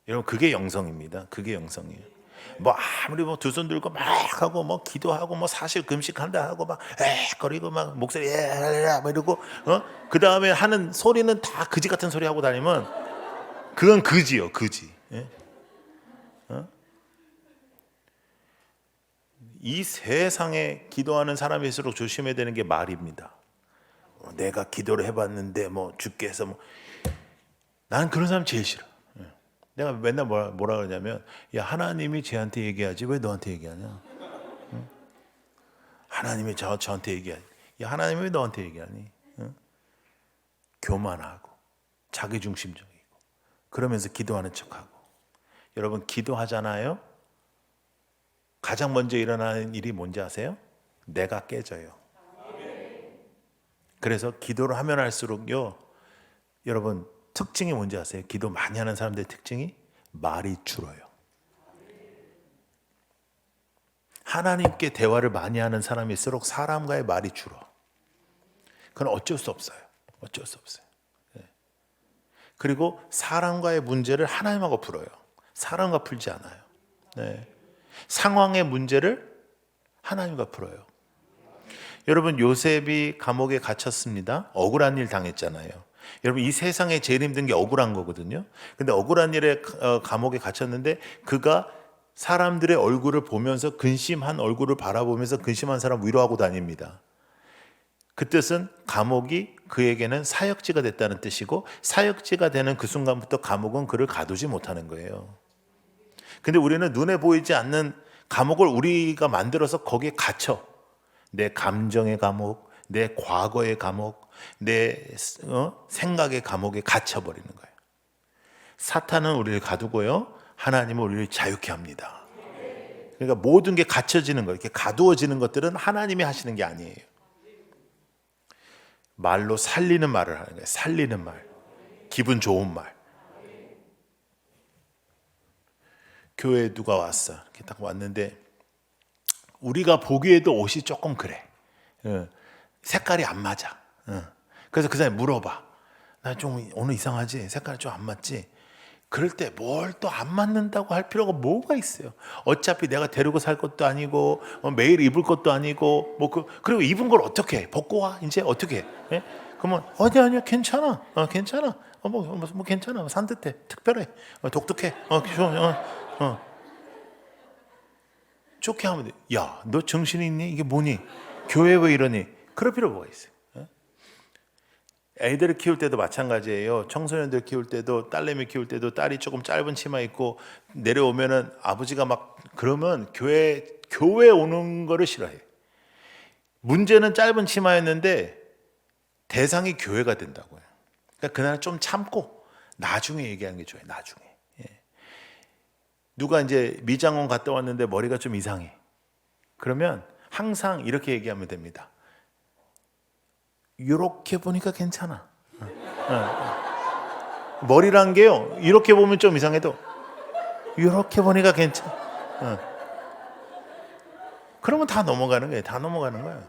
A: 여러분 그게 영성입니다. 그게 영성이에요. 뭐 아무리 뭐 두 손 들고 막 하고 뭐 기도하고 뭐 사실 금식한다 하고 막 거리고 막 목소리 뭐 이러고 그 다음에 하는 소리는 다 그지 같은 소리 하고 다니면 그건 그지요, 그지. 예? 이 세상에 기도하는 사람일수록 조심해야 되는 게 말입니다. 내가 기도를 해봤는데 뭐 주께 해서 뭐 나는 그런 사람 제일 싫어. 내가 맨날 뭐라 그러냐면 야 하나님이 쟤한테 얘기하지 왜 너한테 얘기하냐? 응? 하나님이 저한테 얘기하지. 야 하나님이 왜 너한테 얘기하니? 응? 교만하고 자기중심적이고 그러면서 기도하는 척하고. 여러분 기도하잖아요. 가장 먼저 일어나는 일이 뭔지 아세요? 내가 깨져요. 그래서 기도를 하면 할수록요. 여러분 특징이 뭔지 아세요? 기도 많이 하는 사람들의 특징이 말이 줄어요. 하나님께 대화를 많이 하는 사람일수록 사람과의 말이 줄어. 그건 어쩔 수 없어요. 어쩔 수 없어요. 그리고 사람과의 문제를 하나님하고 풀어요. 사람과 풀지 않아요. 네. 상황의 문제를 하나님과 풀어요. 여러분 요셉이 감옥에 갇혔습니다. 억울한 일 당했잖아요. 여러분 이 세상에 제일 힘든 게 억울한 거거든요. 근데 억울한 일에 감옥에 갇혔는데 그가 사람들의 얼굴을 보면서 근심한 얼굴을 바라보면서 근심한 사람 위로하고 다닙니다. 그 뜻은 감옥이 그에게는 사역지가 됐다는 뜻이고 사역지가 되는 그 순간부터 감옥은 그를 가두지 못하는 거예요. 근데 우리는 눈에 보이지 않는 감옥을 우리가 만들어서 거기에 갇혀. 내 감정의 감옥, 내 과거의 감옥, 내 생각의 감옥에 갇혀버리는 거예요. 사탄은 우리를 가두고요. 하나님은 우리를 자유케 합니다. 그러니까 모든 게 갇혀지는 거, 이렇게 가두어지는 것들은 하나님이 하시는 게 아니에요. 말로 살리는 말을 하는 거예요. 살리는 말, 기분 좋은 말. 교회에 누가 왔어. 이렇게 딱 왔는데 우리가 보기에도 옷이 조금 그래. 색깔이 안 맞아. 그래서 그 사람이 물어봐. 나 좀 오늘 이상하지? 색깔이 좀 안 맞지? 그럴 때 뭘 또 안 맞는다고 할 필요가 뭐가 있어요? 어차피 내가 데리고 살 것도 아니고 매일 입을 것도 아니고 그리고 입은 걸 어떻게 해? 벗고 와 이제 어떻게 해? 예? 그러면 아니야 괜찮아 괜찮아 뭐 괜찮아 산뜻해 특별해 독특해 좋게 하면 돼. 야, 너 정신이 있니? 이게 뭐니? 교회 왜 이러니? 그럴 필요 뭐가 있어요? 애들을 키울 때도 마찬가지예요. 청소년들 키울 때도 딸내미 키울 때도 딸이 조금 짧은 치마 입고 내려오면은 아버지가 막 그러면 교회 오는 거를 싫어해. 문제는 짧은 치마였는데 대상이 교회가 된다고요. 그러니까 그날 좀 참고 나중에 얘기하는 게 좋아요. 나중에. 누가 이제 미장원 갔다 왔는데 머리가 좀 이상해. 그러면 항상 이렇게 얘기하면 됩니다. 이렇게 보니까 괜찮아. 머리란 게요. 이렇게 보면 좀 이상해도 이렇게 보니까 괜찮아. 그러면 다 넘어가는 거예요. 다 넘어가는 거예요.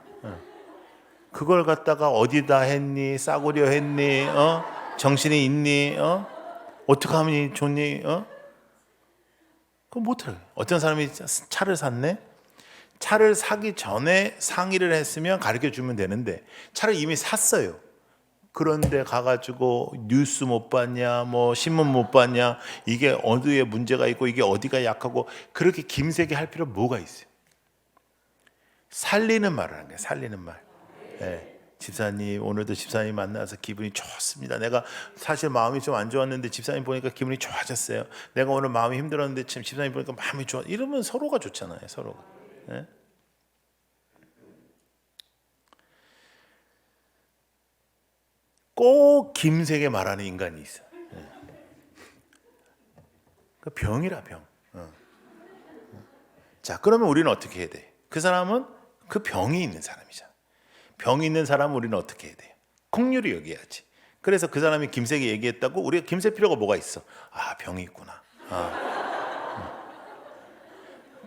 A: 그걸 갖다가 어디다 했니? 싸구려 했니? 정신이 있니? 어떻게 하면 좋니? 그거 못해요. 어떤 사람이 차를 샀네? 차를 사기 전에 상의를 했으면 가르쳐 주면 되는데 차를 이미 샀어요. 그런데 가가지고 뉴스 못 봤냐, 뭐 신문 못 봤냐, 이게 어디에 문제가 있고 이게 어디가 약하고 그렇게 김세게 할 필요 뭐가 있어요? 살리는 말을 하는 거예요. 살리는 말. 네. 집사님 오늘도 집사님 만나서 기분이 좋습니다. 내가 사실 마음이 좀 안 좋았는데 집사님 보니까 기분이 좋아졌어요. 내가 오늘 마음이 힘들었는데 지금 집사님 보니까 마음이 좋아. 이러면 서로가 좋잖아요. 서로가. 네? 꼭 김세게 말하는 인간이 있어. 네. 그 병이라 병. 자, 그러면 우리는 어떻게 해야 돼? 그 사람은 그 병이 있는 사람이잖아. 병이 있는 사람은 우리는 어떻게 해야 돼요? 긍휼히 여겨야지. 그래서 그 사람이 김세게 얘기했다고 우리가 김세 필요가 뭐가 있어? 아, 병이 있구나.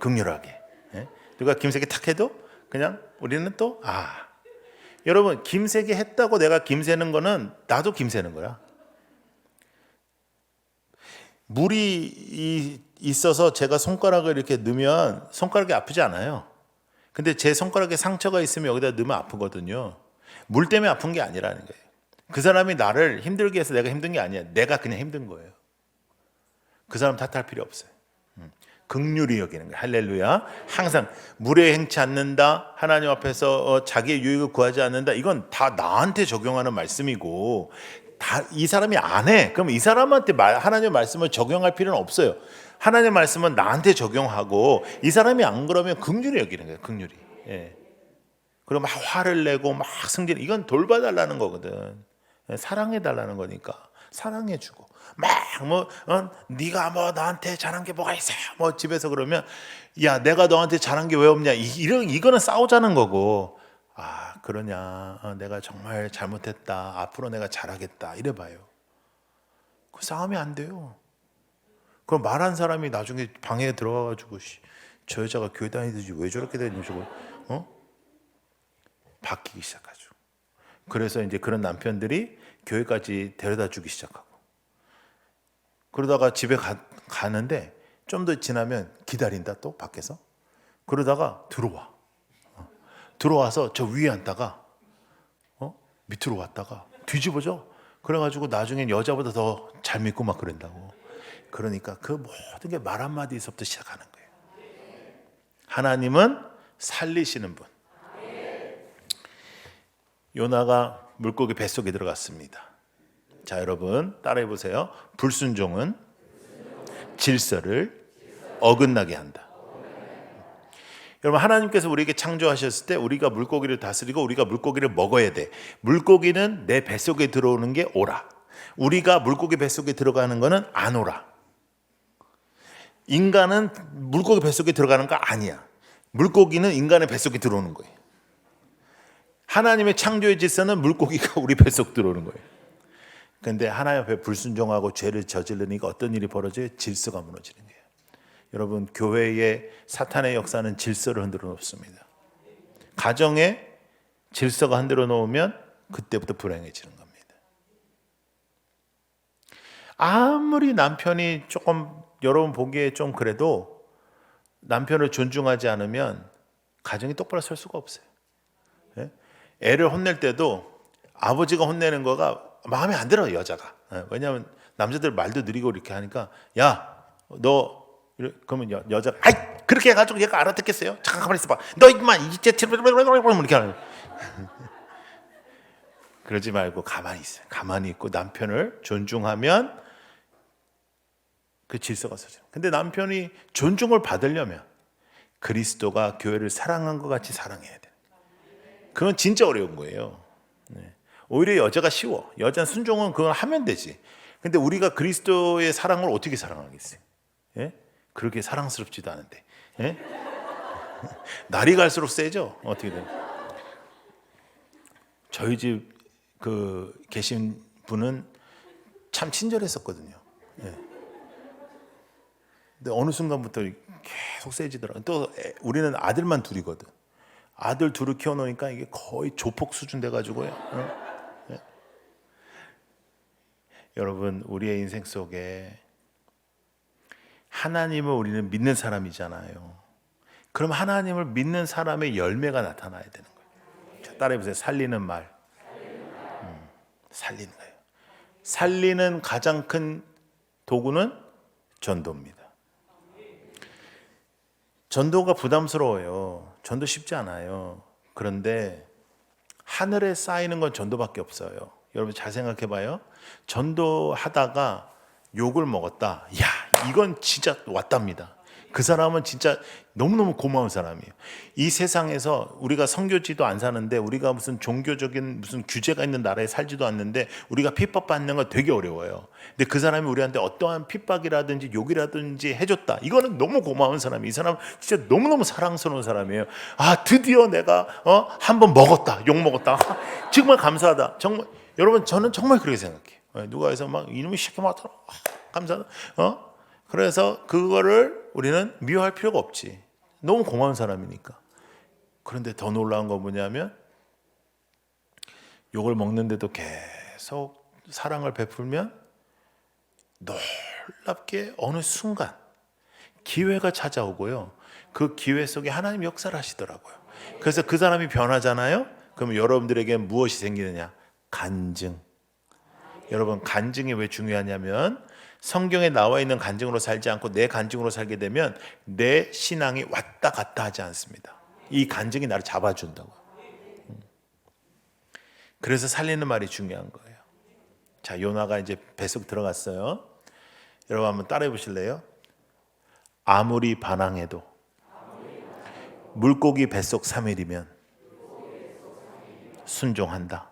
A: 긍휼하게. 예? 누가 김세게 탁 해도 그냥 우리는 또 여러분 김세게 했다고 내가 김세는 거는 나도 김세는 거야. 물이 있어서 제가 손가락을 이렇게 넣으면 손가락이 아프지 않아요. 근데 제 손가락에 상처가 있으면 여기다 넣으면 아프거든요. 물 때문에 아픈 게 아니라는 거예요. 그 사람이 나를 힘들게 해서 내가 힘든 게 아니야. 내가 그냥 힘든 거예요. 그 사람 탓할 필요 없어요. 긍휼히 여기는 거예요. 할렐루야. 항상 물에 행치 않는다. 하나님 앞에서 자기의 유익을 구하지 않는다. 이건 다 나한테 적용하는 말씀이고 다 이 사람이 안 해. 그럼 이 사람한테 하나님의 말씀을 적용할 필요는 없어요. 하나님의 말씀은 나한테 적용하고 이 사람이 안 그러면 긍휼히 여기는 거예요. 긍휼히. 예. 그리고 막 화를 내고 막 승질 이건 돌봐달라는 거거든. 사랑해달라는 거니까 사랑해주고 막 네가 뭐 나한테 잘한 게 뭐가 있어? 뭐 집에서 그러면 야 내가 너한테 잘한 게 왜 없냐? 이거는 싸우자는 거고 그러냐? 내가 정말 잘못했다. 앞으로 내가 잘하겠다. 이래봐요. 그 싸움이 안 돼요. 그럼 말한 사람이 나중에 방에 들어가가지고 저 여자가 교회 다니듯이 왜 저렇게 되는 저거 바뀌기 시작하죠. 그래서 이제 그런 남편들이 교회까지 데려다 주기 시작하고 그러다가 집에 가는데 좀 더 지나면 기다린다 또 밖에서 그러다가 들어와서 저 위에 앉다가 밑으로 왔다가 뒤집어져. 그래가지고 나중엔 여자보다 더 잘 믿고 막 그런다고. 그러니까 그 모든 게 말 한마디에서부터 시작하는 거예요. 하나님은 살리시는 분. 요나가 물고기 뱃속에 들어갔습니다. 자, 여러분 따라해 보세요. 불순종은 질서를 어긋나게 한다. 여러분 하나님께서 우리에게 창조하셨을 때 우리가 물고기를 다스리고 우리가 물고기를 먹어야 돼. 물고기는 내 뱃속에 들어오는 게 오라. 우리가 물고기 뱃속에 들어가는 거는 안 오라. 인간은 물고기 뱃속에 들어가는 거 아니야. 물고기는 인간의 뱃속에 들어오는 거예요. 하나님의 창조의 질서는 물고기가 우리 뱃속 들어오는 거예요. 그런데 하나님 앞에 불순종하고 죄를 저지르니까 어떤 일이 벌어져요? 질서가 무너지는 거예요. 여러분 교회의 사탄의 역사는 질서를 흔들어 놓습니다. 가정에 질서가 한 대로 놓으면 그때부터 불행해지는 겁니다. 아무리 남편이 조금 여러분 보기에 좀 그래도 남편을 존중하지 않으면 가정이 똑바로 설 수가 없어요. 예? 애를 혼낼 때도 아버지가 혼내는 거가 마음에 안 들어요, 여자가. 예? 왜냐하면 남자들 말도 느리고 이렇게 하니까 야, 너 그러면 여자가 아이 그렇게 해가지고 얘가 알아듣겠어요? 잠깐 가만히 있어봐. 너 임마 이제 이렇게 하는 그러지 말고 가만히 있어요. 가만히 있고 남편을 존중하면 그 질서가 서죠. 근데 남편이 존중을 받으려면 그리스도가 교회를 사랑한 것 같이 사랑해야 돼. 그건 진짜 어려운 거예요. 네. 오히려 여자가 쉬워. 여자는 순종은 그건 하면 되지. 근데 우리가 그리스도의 사랑을 어떻게 사랑하겠어요? 예? 그렇게 사랑스럽지도 않은데. 예? 날이 갈수록 세죠. 어떻게 돼? 저희 집 계신 분은 참 친절했었거든요. 예. 근데 어느 순간부터 계속 세지더라고요. 또 우리는 아들만 둘이거든. 아들 둘을 키워놓으니까 이게 거의 조폭 수준 돼가지고요. 예. 여러분 우리의 인생 속에 하나님을 우리는 믿는 사람이잖아요. 그럼 하나님을 믿는 사람의 열매가 나타나야 되는 거예요. 자, 따라해보세요. 살리는 말. 살리는 거예요. 살리는 가장 큰 도구는 전도입니다. 전도가 부담스러워요. 전도 쉽지 않아요. 그런데 하늘에 쌓이는 건 전도밖에 없어요. 여러분 잘 생각해 봐요. 전도하다가 욕을 먹었다. 야, 이건 진짜 왔답니다. 그 사람은 진짜 너무너무 고마운 사람이에요. 이 세상에서 우리가 선교지도 안 사는데 우리가 무슨 종교적인 무슨 규제가 있는 나라에 살지도 않는데 우리가 핍박받는 건 되게 어려워요. 근데 그 사람이 우리한테 어떠한 핍박이라든지 욕이라든지 해줬다. 이거는 너무 고마운 사람이 이 사람 진짜 너무너무 사랑스러운 사람이에요. 아 드디어 내가 한번 먹었다. 욕 먹었다. 정말 감사하다. 정말 여러분 저는 정말 그렇게 생각해요. 누가 해서 막 이놈이 시켜 맡아 감사하다. 그래서 그거를 우리는 미워할 필요가 없지. 너무 고마운 사람이니까. 그런데 더 놀라운 건 뭐냐면 욕을 먹는데도 계속 사랑을 베풀면 놀랍게 어느 순간 기회가 찾아오고요. 그 기회 속에 하나님 역사를 하시더라고요. 그래서 그 사람이 변하잖아요. 그럼 여러분들에게 무엇이 생기느냐? 간증. 여러분 간증이 왜 중요하냐면 성경에 나와 있는 간증으로 살지 않고 내 간증으로 살게 되면 내 신앙이 왔다 갔다 하지 않습니다. 이 간증이 나를 잡아준다고. 그래서 살리는 말이 중요한 거예요. 자, 요나가 이제 뱃속 들어갔어요. 여러분 한번 따라해 보실래요? 아무리 반항해도 물고기 뱃속 3일이면 순종한다.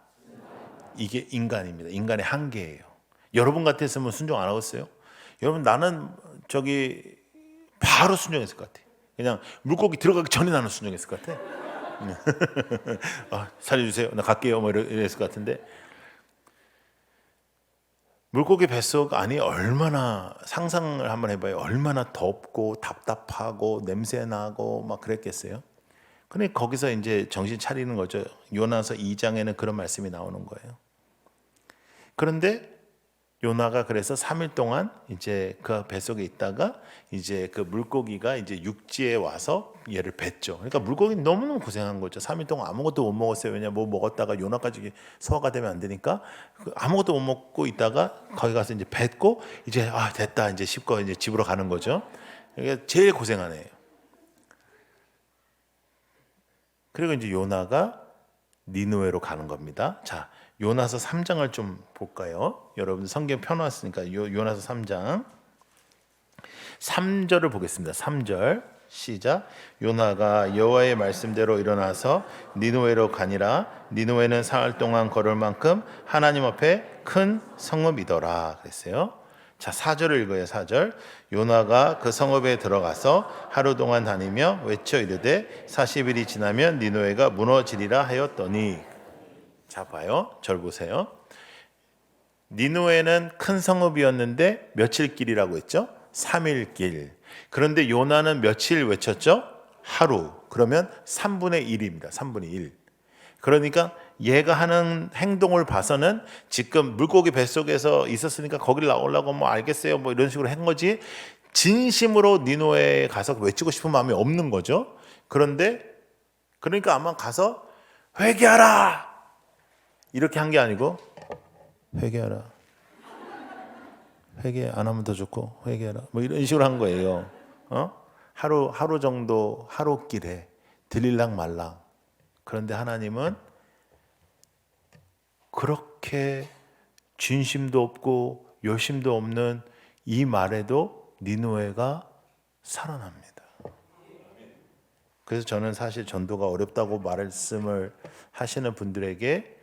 A: 이게 인간입니다. 인간의 한계예요. 여러분 같았으면 순종 안 하겠어요? 여러분 나는 바로 순종했을 것 같아. 그냥 물고기 들어가기 전에 나는 순종했을 것 같아. 살려주세요. 나 갈게요. 뭐 이랬을 것 같은데 물고기 뱃속 안이 얼마나 상상을 한번 해봐요. 얼마나 덥고 답답하고 냄새 나고 막 그랬겠어요. 근데 거기서 이제 정신 차리는 거죠. 요나서 2장에는 그런 말씀이 나오는 거예요. 그런데 요나가 그래서 3일 동안 이제 그 뱃속에 있다가 이제 그 물고기가 이제 육지에 와서 얘를 뱉죠. 그러니까 물고기는 너무너무 고생한 거죠. 3일 동안 아무것도 못 먹었어요. 왜냐 뭐 먹었다가 요나까지 소화가 되면 안 되니까 아무것도 못 먹고 있다가 거기 가서 이제 뱉고 이제 됐다 이제 씹고 이제 집으로 가는 거죠. 그러니까 제일 고생한 애예요. 그리고 이제 요나가 니느웨로 가는 겁니다. 자, 요나서 3장을 좀 볼까요? 여러분 성경 펴놨으니까 요나서 3장 3절을 보겠습니다. 3절 시작. 요나가 여호와의 말씀대로 일어나서 니느웨로 가니라. 니느웨는 사흘 동안 걸을 만큼 하나님 앞에 큰 성읍이더라 그랬어요. 자, 4절을 읽어요. 4절. 요나가 그 성읍에 들어가서 하루 동안 다니며 외쳐 이르되 40일이 지나면 니느웨가 무너지리라 하였더니. 자, 봐요. 절 보세요. 니느웨는 큰 성읍이었는데 며칠 길이라고 했죠? 3일 길. 그런데 요나는 며칠 외쳤죠? 하루. 그러면 3분의 1입니다. 3분의 1. 그러니까 얘가 하는 행동을 봐서는 지금 물고기 뱃속에서 있었으니까 거기를 나오려고 뭐 알겠어요 뭐 이런 식으로 한 거지, 진심으로 니누에에 가서 외치고 싶은 마음이 없는 거죠. 그런데 그러니까 아마 가서 회개하라 이렇게 한 게 아니고, 회개하라, 회개 안 하면 더 좋고 회개하라 뭐 이런 식으로 한 거예요. 하루 정도 하루 길에 들릴랑 말랑. 그런데 하나님은 그렇게 진심도 없고 열심도 없는 이 말에도 니누에가 살아납니다. 그래서 저는 사실 전도가 어렵다고 말씀을 하시는 분들에게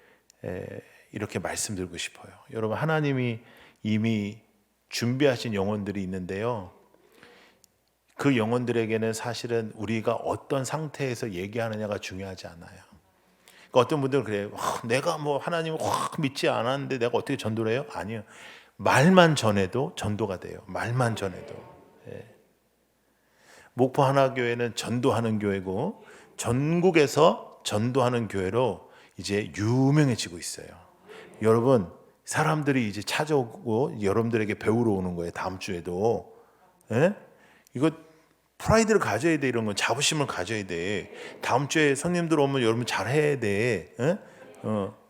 A: 이렇게 말씀드리고 싶어요. 여러분, 하나님이 이미 준비하신 영혼들이 있는데요, 그 영혼들에게는 사실은 우리가 어떤 상태에서 얘기하느냐가 중요하지 않아요. 그러니까 어떤 분들은 그래요. 내가 뭐 하나님을 확 믿지 않았는데 내가 어떻게 전도를 해요? 아니요. 말만 전해도 전도가 돼요. 말만 전해도. 목포 하나교회는 전도하는 교회고 전국에서 전도하는 교회로 이제 유명해지고 있어요. 여러분, 사람들이 이제 찾아오고 여러분들에게 배우러 오는 거예요. 다음 주에도. 이거 프라이드를 가져야 돼. 이런 건 자부심을 가져야 돼. 다음 주에 손님들 오면 여러분 잘해야 돼.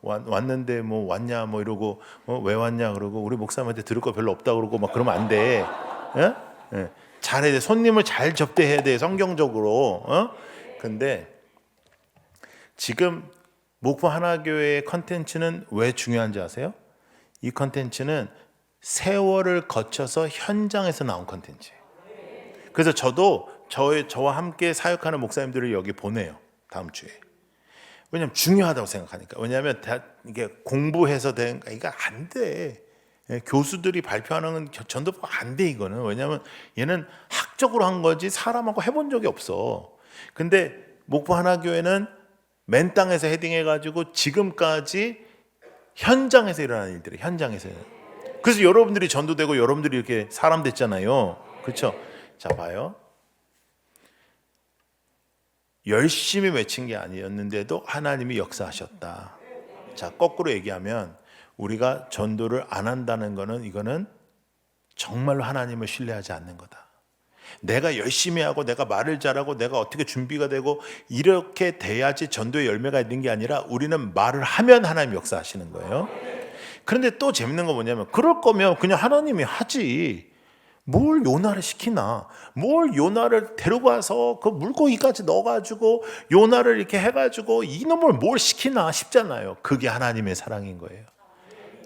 A: 왔는데 뭐 왔냐 뭐 이러고 왜 왔냐 그러고 우리 목사님한테 들을 거 별로 없다 그러고 막 그러면 안 돼. 잘해야 돼. 손님을 잘 접대해야 돼. 성경적으로. 근데 지금 목포 하나교회의 컨텐츠는 왜 중요한지 아세요? 이 컨텐츠는 세월을 거쳐서 현장에서 나온 컨텐츠예요. 그래서 저도 저와 함께 사역하는 목사님들을 여기 보내요. 다음 주에. 왜냐하면 중요하다고 생각하니까. 왜냐하면 이게 공부해서 된 이거 안 돼. 교수들이 발표하는 건 전도가 안 돼. 이거는 왜냐하면 얘는 학적으로 한 거지 사람하고 해본 적이 없어. 근데 목포 하나교회는 맨 땅에서 헤딩해가지고 지금까지 현장에서 일어나는 일들이 현장에서. 그래서 여러분들이 전도되고 여러분들이 이렇게 사람 됐잖아요. 그렇죠? 자, 봐요. 열심히 외친 게 아니었는데도 하나님이 역사하셨다. 자, 거꾸로 얘기하면 우리가 전도를 안 한다는 거는 이거는 정말로 하나님을 신뢰하지 않는 거다. 내가 열심히 하고 내가 말을 잘하고 내가 어떻게 준비가 되고 이렇게 돼야지 전도의 열매가 있는 게 아니라 우리는 말을 하면 하나님 역사하시는 거예요. 그런데 또 재밌는 건 뭐냐면 그럴 거면 그냥 하나님이 하지. 뭘 요나를 시키나? 뭘 요나를 데려가서 그 물고기까지 넣어가지고 요나를 이렇게 해가지고 이놈을 뭘 시키나 싶잖아요. 그게 하나님의 사랑인 거예요.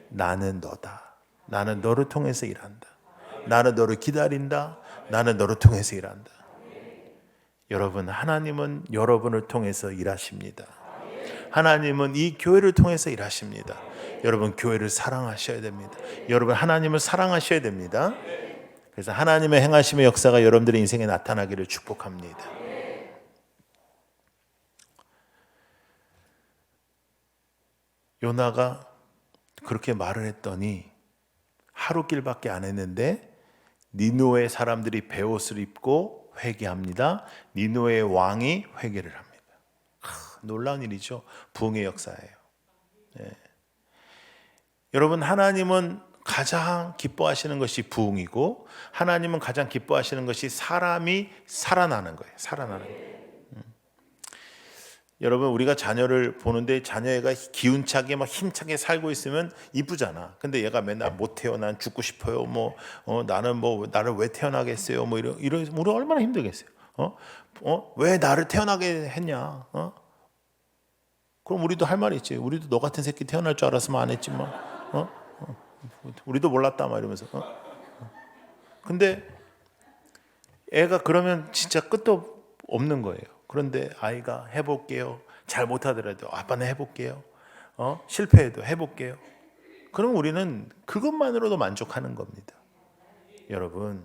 A: 나는 너다. 나는 너를 통해서 일한다. 나는 너를 기다린다. 나는 너를 통해서 일한다. 여러분, 하나님은 여러분을 통해서 일하십니다. 하나님은 이 교회를 통해서 일하십니다. 여러분, 교회를 사랑하셔야 됩니다. 여러분, 하나님을 사랑하셔야 됩니다. 그래서 하나님의 행하심의 역사가 여러분들의 인생에 나타나기를 축복합니다. 요나가 그렇게 말을 했더니 하루 길밖에 안 했는데 니누의 사람들이 베옷을 입고 회개합니다. 니누의 왕이 회개를 합니다. 놀라운 일이죠. 부흥의 역사예요. 여러분, 하나님은 가장 기뻐하시는 것이 부흥이고 하나님은 가장 기뻐하시는 것이 사람이 살아나는 거예요. 살아나는 거예요. 여러분, 우리가 자녀를 보는데 자녀가 기운차게 막 힘차게 살고 있으면 이쁘잖아. 근데 얘가 맨날 못 태어 난 죽고 싶어요. 나는 뭐 나를 왜 태어나겠어요. 뭐 이런 우리 얼마나 힘들겠어요. 왜 나를 태어나게 했냐. 그럼 우리도 할 말이 있지. 우리도 너 같은 새끼 태어날 줄 알았으면 안 했지만. 우리도 몰랐다 막 이러면서. 근데 애가 그러면 진짜 끝도 없는 거예요. 그런데 아이가 해볼게요. 잘 못하더라도 아빠는 해볼게요. 실패해도 해볼게요. 그럼 우리는 그것만으로도 만족하는 겁니다. 여러분,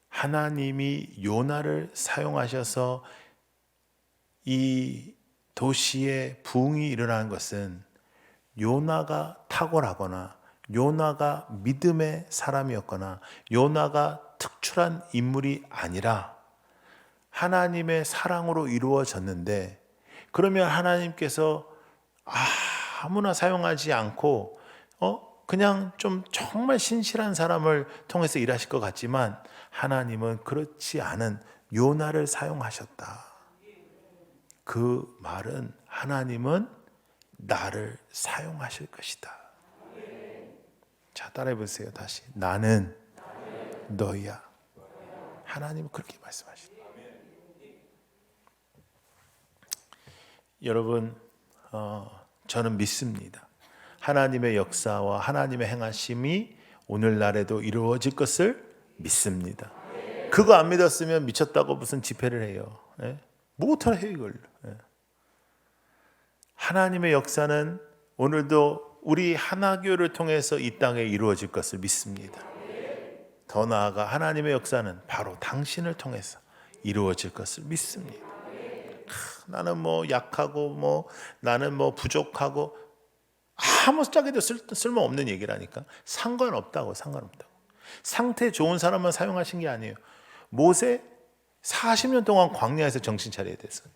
A: 하나님이 요나를 사용하셔서 이 도시에 부흥이 일어나는 것은 요나가 탁월하거나 요나가 믿음의 사람이었거나 요나가 특출한 인물이 아니라 하나님의 사랑으로 이루어졌는데 그러면 하나님께서 아무나 사용하지 않고 그냥 좀 정말 신실한 사람을 통해서 일하실 것 같지만 하나님은 그렇지 않은 요나를 사용하셨다. 그 말은 하나님은 나를 사용하실 것이다. 자, 따라해 보세요. 다시. 나는 너희야. 하나님은 그렇게 말씀하신다. 여러분, 저는 믿습니다. 하나님의 역사와 하나님의 행하심이 오늘날에도 이루어질 것을 믿습니다. 그거 안 믿었으면 미쳤다고 무슨 집회를 해요. 예? 뭐부터 해요 이걸. 예. 하나님의 역사는 오늘도 우리 하나교를 통해서 이 땅에 이루어질 것을 믿습니다. 더 나아가 하나님의 역사는 바로 당신을 통해서 이루어질 것을 믿습니다. 나는 뭐 약하고 나는 부족하고 아무짝에도 쓸모없는 얘기라니까. 상관없다고. 상태 좋은 사람만 사용하신 게 아니에요. 모세 40년 동안 광야에서 정신 차려야 됐어요.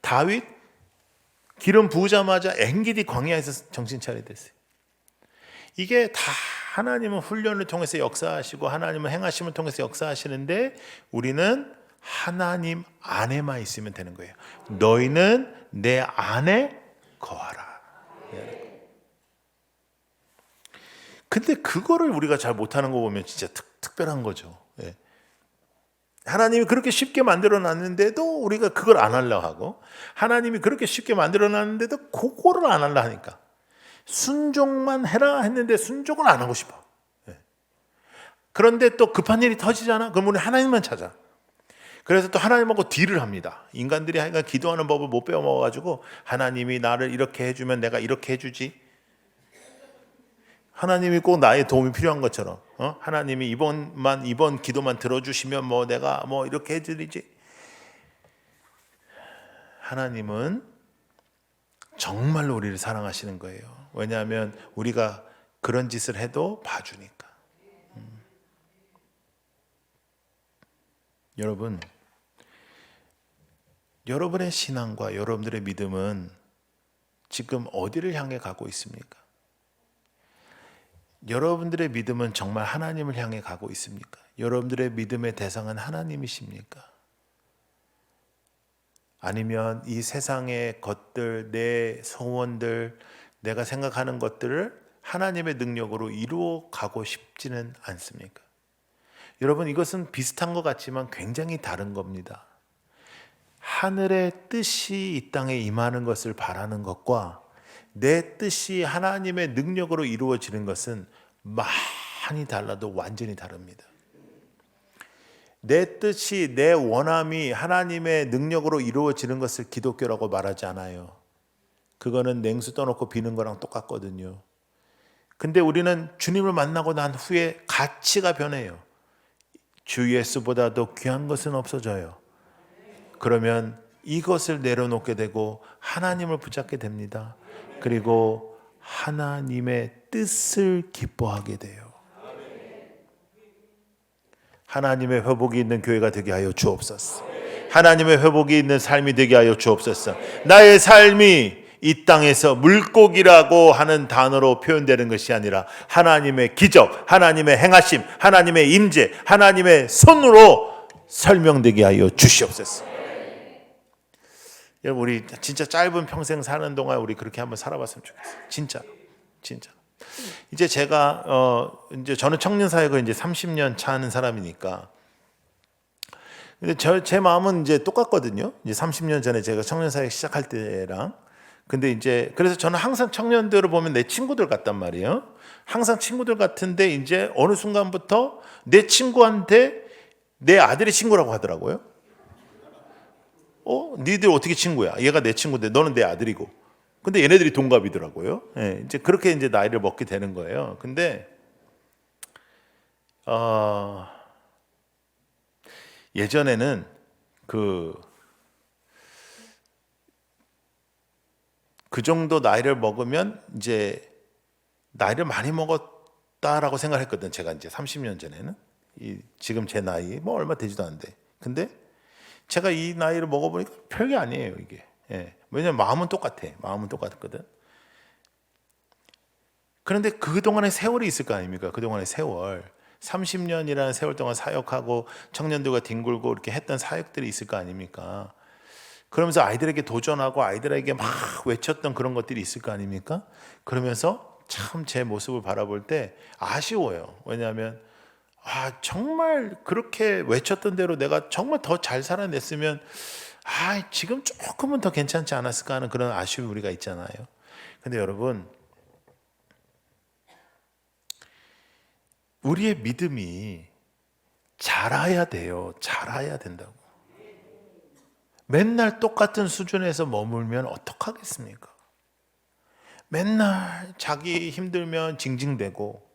A: 다윗 기름 부으자마자 앵기디 광야에서 정신 차려야 됐어요. 이게 다 하나님은 훈련을 통해서 역사하시고 하나님은 행하심을 통해서 역사하시는데 우리는 하나님 안에만 있으면 되는 거예요. 너희는 내 안에 거하라. 근데 그거를 우리가 잘 못하는 거 보면 진짜 특별한 거죠. 예. 하나님이 그렇게 쉽게 만들어 놨는데도 우리가 그걸 안 하려고 하고, 하나님이 그렇게 쉽게 만들어 놨는데도 그거를 안 하려고 하니까 순종만 해라 했는데 순종을 안 하고 싶어. 예. 그런데 또 급한 일이 터지잖아. 그럼 우리 하나님만 찾아. 그래서 또 하나님하고 딜을 합니다. 인간들이 하여간 기도하는 법을 못 배워먹어가지고 하나님이 나를 이렇게 해주면 내가 이렇게 해주지. 하나님이 꼭 나의 도움이 필요한 것처럼 하나님이 이번 기도만 들어주시면 내가 이렇게 해드리지. 하나님은 정말로 우리를 사랑하시는 거예요. 왜냐하면 우리가 그런 짓을 해도 봐주니까. 여러분, 여러분의 신앙과 여러분들의 믿음은 지금 어디를 향해 가고 있습니까? 여러분들의 믿음은 정말 하나님을 향해 가고 있습니까? 여러분들의 믿음의 대상은 하나님이십니까? 아니면 이 세상의 것들, 내 소원들, 내가 생각하는 것들을 하나님의 능력으로 이루어 가고 싶지는 않습니까? 여러분, 이것은 비슷한 것 같지만 굉장히 다른 겁니다. 하늘의 뜻이 이 땅에 임하는 것을 바라는 것과 내 뜻이 하나님의 능력으로 이루어지는 것은 많이 달라도 완전히 다릅니다. 내 뜻이, 내 원함이 하나님의 능력으로 이루어지는 것을 기독교라고 말하지 않아요. 그거는 냉수 떠놓고 비는 거랑 똑같거든요. 근데 우리는 주님을 만나고 난 후에 가치가 변해요. 주 예수보다도 귀한 것은 없어져요. 그러면 이것을 내려놓게 되고 하나님을 붙잡게 됩니다. 그리고 하나님의 뜻을 기뻐하게 돼요. 하나님의 회복이 있는 교회가 되게 하여 주옵소서. 하나님의 회복이 있는 삶이 되게 하여 주옵소서. 나의 삶이 이 땅에서 물고기라고 하는 단어로 표현되는 것이 아니라 하나님의 기적, 하나님의 행하심, 하나님의 임재, 하나님의 손으로 설명되게 하여 주시옵소서. 여러분, 우리 진짜 짧은 평생 사는 동안 우리 그렇게 한번 살아봤으면 좋겠어요. 진짜. 이제 제가 이제 저는 청년 사역을 이제 30년 차 하는 사람이니까. 근데 제 마음은 이제 똑같거든요. 이제 30년 전에 제가 청년 사역 시작할 때랑. 근데 이제 그래서 저는 항상 청년들을 보면 내 친구들 같단 말이에요. 항상 친구들 같은데 이제 어느 순간부터 내 친구한테 내 아들이 친구라고 하더라고요. 니들 어떻게 친구야? 얘가 내 친구인데 너는 내 아들이고. 근데 얘네들이 동갑이더라고요. 예, 이제 그렇게 이제 나이를 먹게 되는 거예요. 근데 예전에는 그 정도 나이를 먹으면 이제 나이를 많이 먹었다라고 생각했거든. 제가 이제 30년 전에는 지금 제 나이 얼마 되지도 않는데. 근데 제가 이 나이를 먹어보니까 별게 아니에요 이게. 예. 왜냐면 마음은 똑같아. 마음은 똑같거든. 그런데 그동안의 세월이 있을 거 아닙니까? 그동안의 세월. 30년이라는 세월 동안 사역하고 청년들과 뒹굴고 이렇게 했던 사역들이 있을 거 아닙니까? 그러면서 아이들에게 도전하고 아이들에게 막 외쳤던 그런 것들이 있을 거 아닙니까? 그러면서 참 제 모습을 바라볼 때 아쉬워요. 왜냐하면 정말 그렇게 외쳤던 대로 내가 정말 더 잘 살아냈으면 지금 조금은 더 괜찮지 않았을까 하는 그런 아쉬움이 우리가 있잖아요. 근데 여러분, 우리의 믿음이 자라야 돼요. 자라야 된다고. 맨날 똑같은 수준에서 머물면 어떡하겠습니까? 맨날 자기 힘들면 징징대고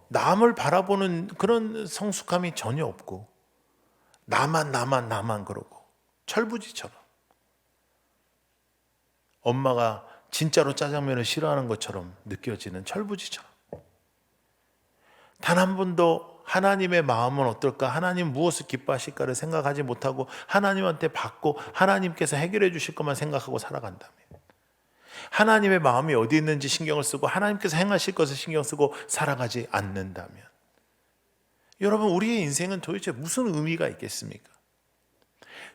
A: 남을 바라보는 그런 성숙함이 전혀 없고 나만 그러고 철부지처럼 엄마가 진짜로 짜장면을 싫어하는 것처럼 느껴지는 철부지처럼 단 한 번도 하나님의 마음은 어떨까? 하나님 무엇을 기뻐하실까를 생각하지 못하고 하나님한테 받고 하나님께서 해결해 주실 것만 생각하고 살아간다면 하나님의 마음이 어디 있는지 신경을 쓰고 하나님께서 행하실 것을 신경 쓰고 살아가지 않는다면 여러분 우리의 인생은 도대체 무슨 의미가 있겠습니까?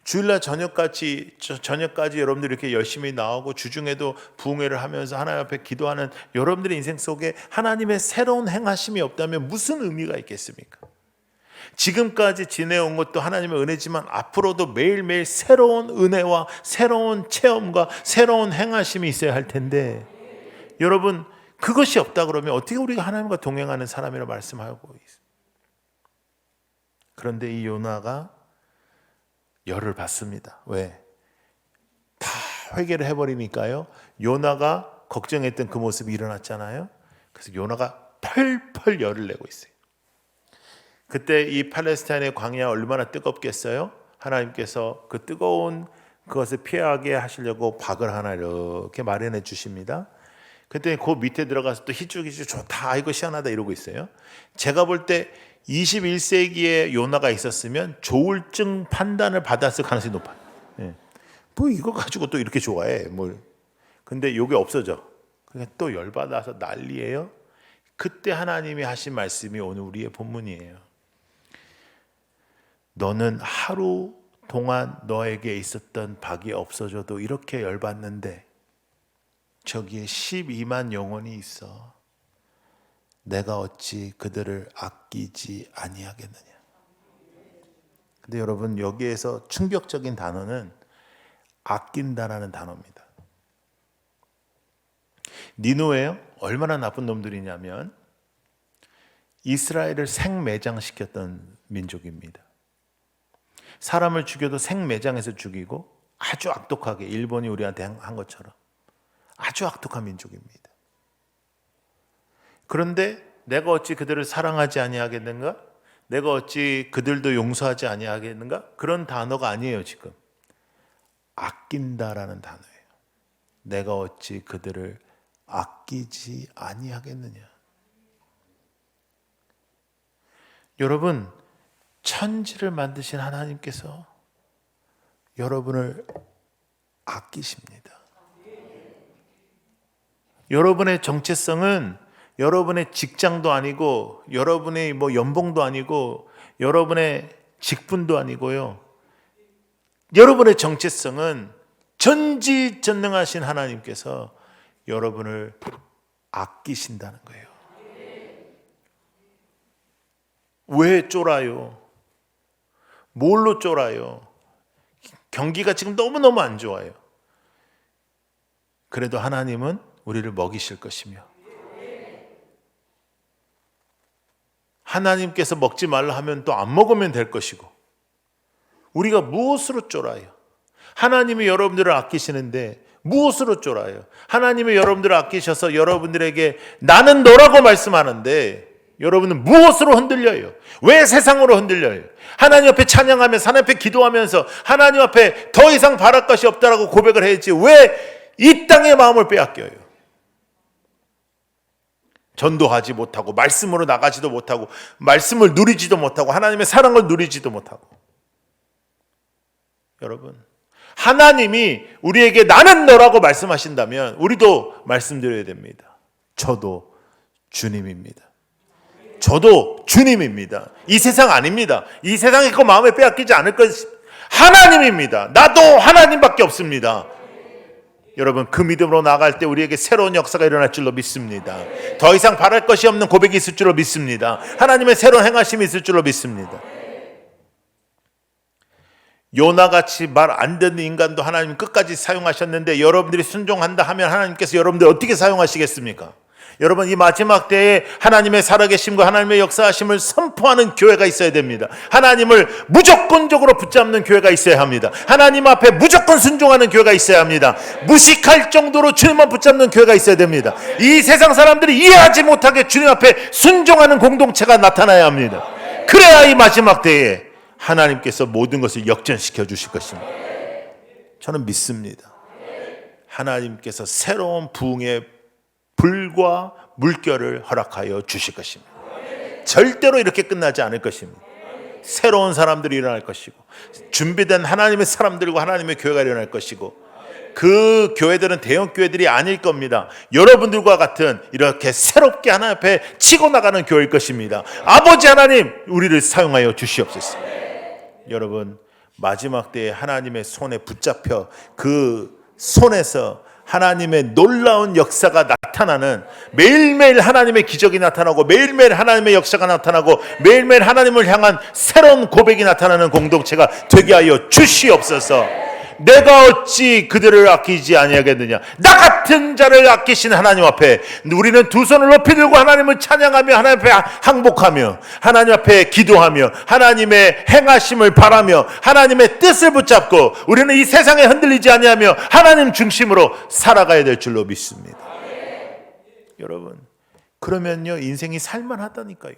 A: 주일날 저녁까지 여러분들이 이렇게 열심히 나오고 주중에도 부흥회를 하면서 하나님 앞에 기도하는 여러분들의 인생 속에 하나님의 새로운 행하심이 없다면 무슨 의미가 있겠습니까? 지금까지 지내온 것도 하나님의 은혜지만 앞으로도 매일매일 새로운 은혜와 새로운 체험과 새로운 행하심이 있어야 할 텐데 여러분 그것이 없다 그러면 어떻게 우리가 하나님과 동행하는 사람이라고 말씀하고 있습니다. 그런데 이 요나가 열을 받습니다. 왜? 다 회개를 해버리니까요. 요나가 걱정했던 그 모습이 일어났잖아요. 그래서 요나가 펄펄 열을 내고 있어요. 그때 이 팔레스타인의 광야 얼마나 뜨겁겠어요? 하나님께서 그 뜨거운 그것을 피하게 하시려고 박을 하나 이렇게 마련해 주십니다. 그때 그 밑에 들어가서 또 희죽희죽 좋다 아이고 시원하다 이러고 있어요. 제가 볼 때 21세기에 요나가 있었으면 조울증 판단을 받았을 가능성이 높아요. 뭐 이거 가지고 또 이렇게 좋아해 뭘. 근데 이게 없어져. 그러니까 또 열받아서 난리예요. 그때 하나님이 하신 말씀이 오늘 우리의 본문이에요. 너는 하루 동안 너에게 있었던 박이 없어져도 이렇게 열받는데 저기에 12만 영혼이 있어. 내가 어찌 그들을 아끼지 아니하겠느냐. 근데 여러분 여기에서 충격적인 단어는 아낀다라는 단어입니다. 니느웨요? 얼마나 나쁜 놈들이냐면 이스라엘을 생매장시켰던 민족입니다. 사람을 죽여도 생매장해서 죽이고 아주 악독하게 일본이 우리한테 한 것처럼 아주 악독한 민족입니다. 그런데 내가 어찌 그들을 사랑하지 아니하겠는가? 내가 어찌 그들도 용서하지 아니하겠는가? 그런 단어가 아니에요 지금. 아낀다라는 단어예요. 내가 어찌 그들을 아끼지 아니하겠느냐. 여러분 천지를 만드신 하나님께서 여러분을 아끼십니다. 여러분의 정체성은 여러분의 직장도 아니고 여러분의 뭐 연봉도 아니고 여러분의 직분도 아니고요. 여러분의 정체성은 전지전능하신 하나님께서 여러분을 아끼신다는 거예요. 왜 쫄아요? 뭘로 쫄아요? 경기가 지금 너무너무 안 좋아요. 그래도 하나님은 우리를 먹이실 것이며 하나님께서 먹지 말라 하면 또 안 먹으면 될 것이고 우리가 무엇으로 쫄아요? 하나님이 여러분들을 아끼시는데 무엇으로 쫄아요? 하나님이 여러분들을 아끼셔서 여러분들에게 나는 너라고 말씀하는데 여러분은 무엇으로 흔들려요? 왜 세상으로 흔들려요? 하나님 앞에 찬양하면서 하나님 앞에 기도하면서 하나님 앞에 더 이상 바랄 것이 없다라고 고백을 해야지 왜 이 땅의 마음을 빼앗겨요? 전도하지 못하고 말씀으로 나가지도 못하고 말씀을 누리지도 못하고 하나님의 사랑을 누리지도 못하고 여러분, 하나님이 우리에게 나는 너라고 말씀하신다면 우리도 말씀드려야 됩니다. 저도 주님입니다. 저도 주님입니다. 이 세상 아닙니다. 이 세상에 그 마음에 빼앗기지 않을 것 하나님입니다. 나도 하나님밖에 없습니다. 여러분, 그 믿음으로 나아갈 때 우리에게 새로운 역사가 일어날 줄로 믿습니다. 더 이상 바랄 것이 없는 고백이 있을 줄로 믿습니다. 하나님의 새로운 행하심이 있을 줄로 믿습니다. 요나같이 말 안 듣는 인간도 하나님 끝까지 사용하셨는데 여러분들이 순종한다 하면 하나님께서 여러분들 어떻게 사용하시겠습니까? 여러분, 이 마지막 때에 하나님의 살아계심과 하나님의 역사하심을 선포하는 교회가 있어야 됩니다. 하나님을 무조건적으로 붙잡는 교회가 있어야 합니다. 하나님 앞에 무조건 순종하는 교회가 있어야 합니다. 무식할 정도로 주님만 붙잡는 교회가 있어야 됩니다. 이 세상 사람들이 이해하지 못하게 주님 앞에 순종하는 공동체가 나타나야 합니다. 그래야 이 마지막 때에 하나님께서 모든 것을 역전시켜 주실 것입니다. 저는 믿습니다. 하나님께서 새로운 부흥의 불과 물결을 허락하여 주실 것입니다. 절대로 이렇게 끝나지 않을 것입니다. 새로운 사람들이 일어날 것이고 준비된 하나님의 사람들과 하나님의 교회가 일어날 것이고 그 교회들은 대형 교회들이 아닐 겁니다. 여러분들과 같은 이렇게 새롭게 하나님 앞에 치고 나가는 교회일 것입니다. 아버지 하나님, 우리를 사용하여 주시옵소서. 여러분, 마지막 때에 하나님의 손에 붙잡혀 그 손에서 하나님의 놀라운 역사가 나타나는, 매일매일 하나님의 기적이 나타나고 매일매일 하나님의 역사가 나타나고 매일매일 하나님을 향한 새로운 고백이 나타나는 공동체가 되게 하여 주시옵소서. 내가 어찌 그들을 아끼지 아니하겠느냐. 나 같은 자를 아끼신 하나님 앞에 우리는 두 손을 높이 들고 하나님을 찬양하며 하나님 앞에 항복하며 하나님 앞에 기도하며 하나님의 행하심을 바라며 하나님의 뜻을 붙잡고 우리는 이 세상에 흔들리지 아니하며 하나님 중심으로 살아가야 될 줄로 믿습니다. 여러분, 그러면요 인생이 살만하다니까요.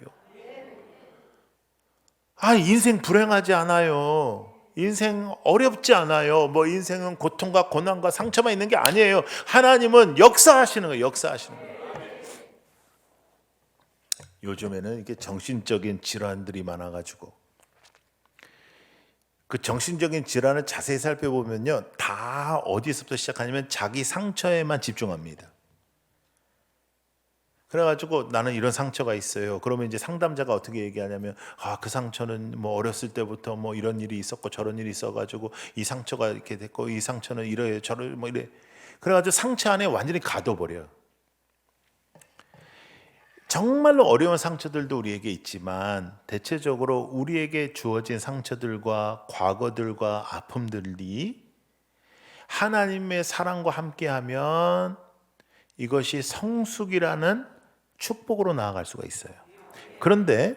A: 인생 불행하지 않아요. 인생 어렵지 않아요. 인생은 고통과 고난과 상처만 있는 게 아니에요. 하나님은 역사하시는 거예요. 역사하시는 거예요. 요즘에는 이게 정신적인 질환들이 많아가지고 그 정신적인 질환을 자세히 살펴보면요, 다 어디서부터 시작하냐면 자기 상처에만 집중합니다. 그래가지고 나는 이런 상처가 있어요. 그러면 이제 상담자가 어떻게 얘기하냐면 그 상처는 어렸을 때부터 이런 일이 있었고 저런 일이 있어가지고 이 상처가 이렇게 됐고 이 상처는 이래 저래 이래. 그래가지고 상처 안에 완전히 가둬버려요. 정말로 어려운 상처들도 우리에게 있지만 대체적으로 우리에게 주어진 상처들과 과거들과 아픔들이 하나님의 사랑과 함께하면 이것이 성숙이라는 축복으로 나아갈 수가 있어요. 그런데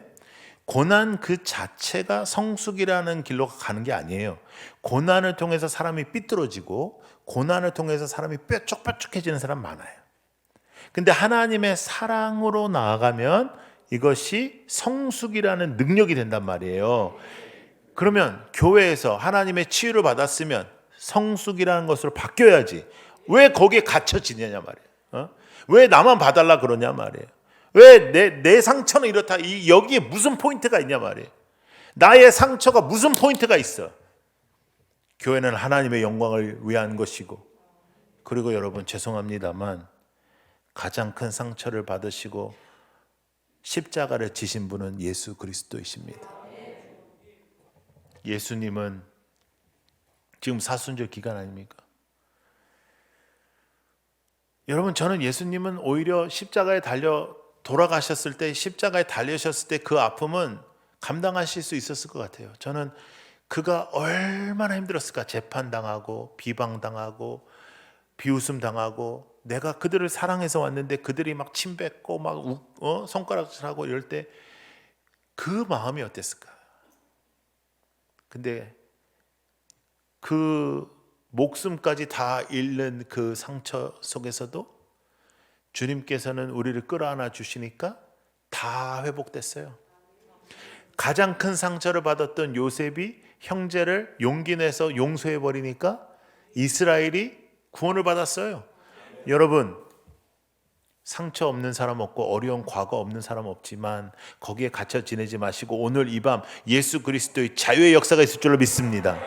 A: 고난 그 자체가 성숙이라는 길로 가는 게 아니에요. 고난을 통해서 사람이 삐뚤어지고 고난을 통해서 사람이 뾰족뾰족해지는 사람 많아요. 근데 하나님의 사랑으로 나아가면 이것이 성숙이라는 능력이 된단 말이에요. 그러면 교회에서 하나님의 치유를 받았으면 성숙이라는 것으로 바뀌어야지. 왜 거기에 갇혀 지내냐 말이에요. 왜 나만 봐달라 그러냐 말이에요. 왜 내 상처는 이렇다. 여기에 무슨 포인트가 있냐 말이에요. 나의 상처가 무슨 포인트가 있어. 교회는 하나님의 영광을 위한 것이고, 그리고 여러분 죄송합니다만 가장 큰 상처를 받으시고 십자가를 지신 분은 예수 그리스도이십니다. 예수님은 지금 사순절 기간 아닙니까? 여러분, 저는 예수님은 오히려 십자가에 달려 돌아가셨을 때, 십자가에 달리셨을 때 그 아픔은 감당하실 수 있었을 것 같아요. 저는 그가 얼마나 힘들었을까. 재판당하고 비방당하고 비웃음당하고, 내가 그들을 사랑해서 왔는데 그들이 막 침뱉고 막 손가락질하고 이럴 때 그 마음이 어땠을까. 근데 그 목숨까지 다 잃는 그 상처 속에서도 주님께서는 우리를 끌어안아 주시니까 다 회복됐어요. 가장 큰 상처를 받았던 요셉이 형제를 용기 내서 용서해 버리니까 이스라엘이 구원을 받았어요. 여러분, 상처 없는 사람 없고 어려운 과거 없는 사람 없지만 거기에 갇혀 지내지 마시고 오늘 이 밤 예수 그리스도의 자유의 역사가 있을 줄로 믿습니다.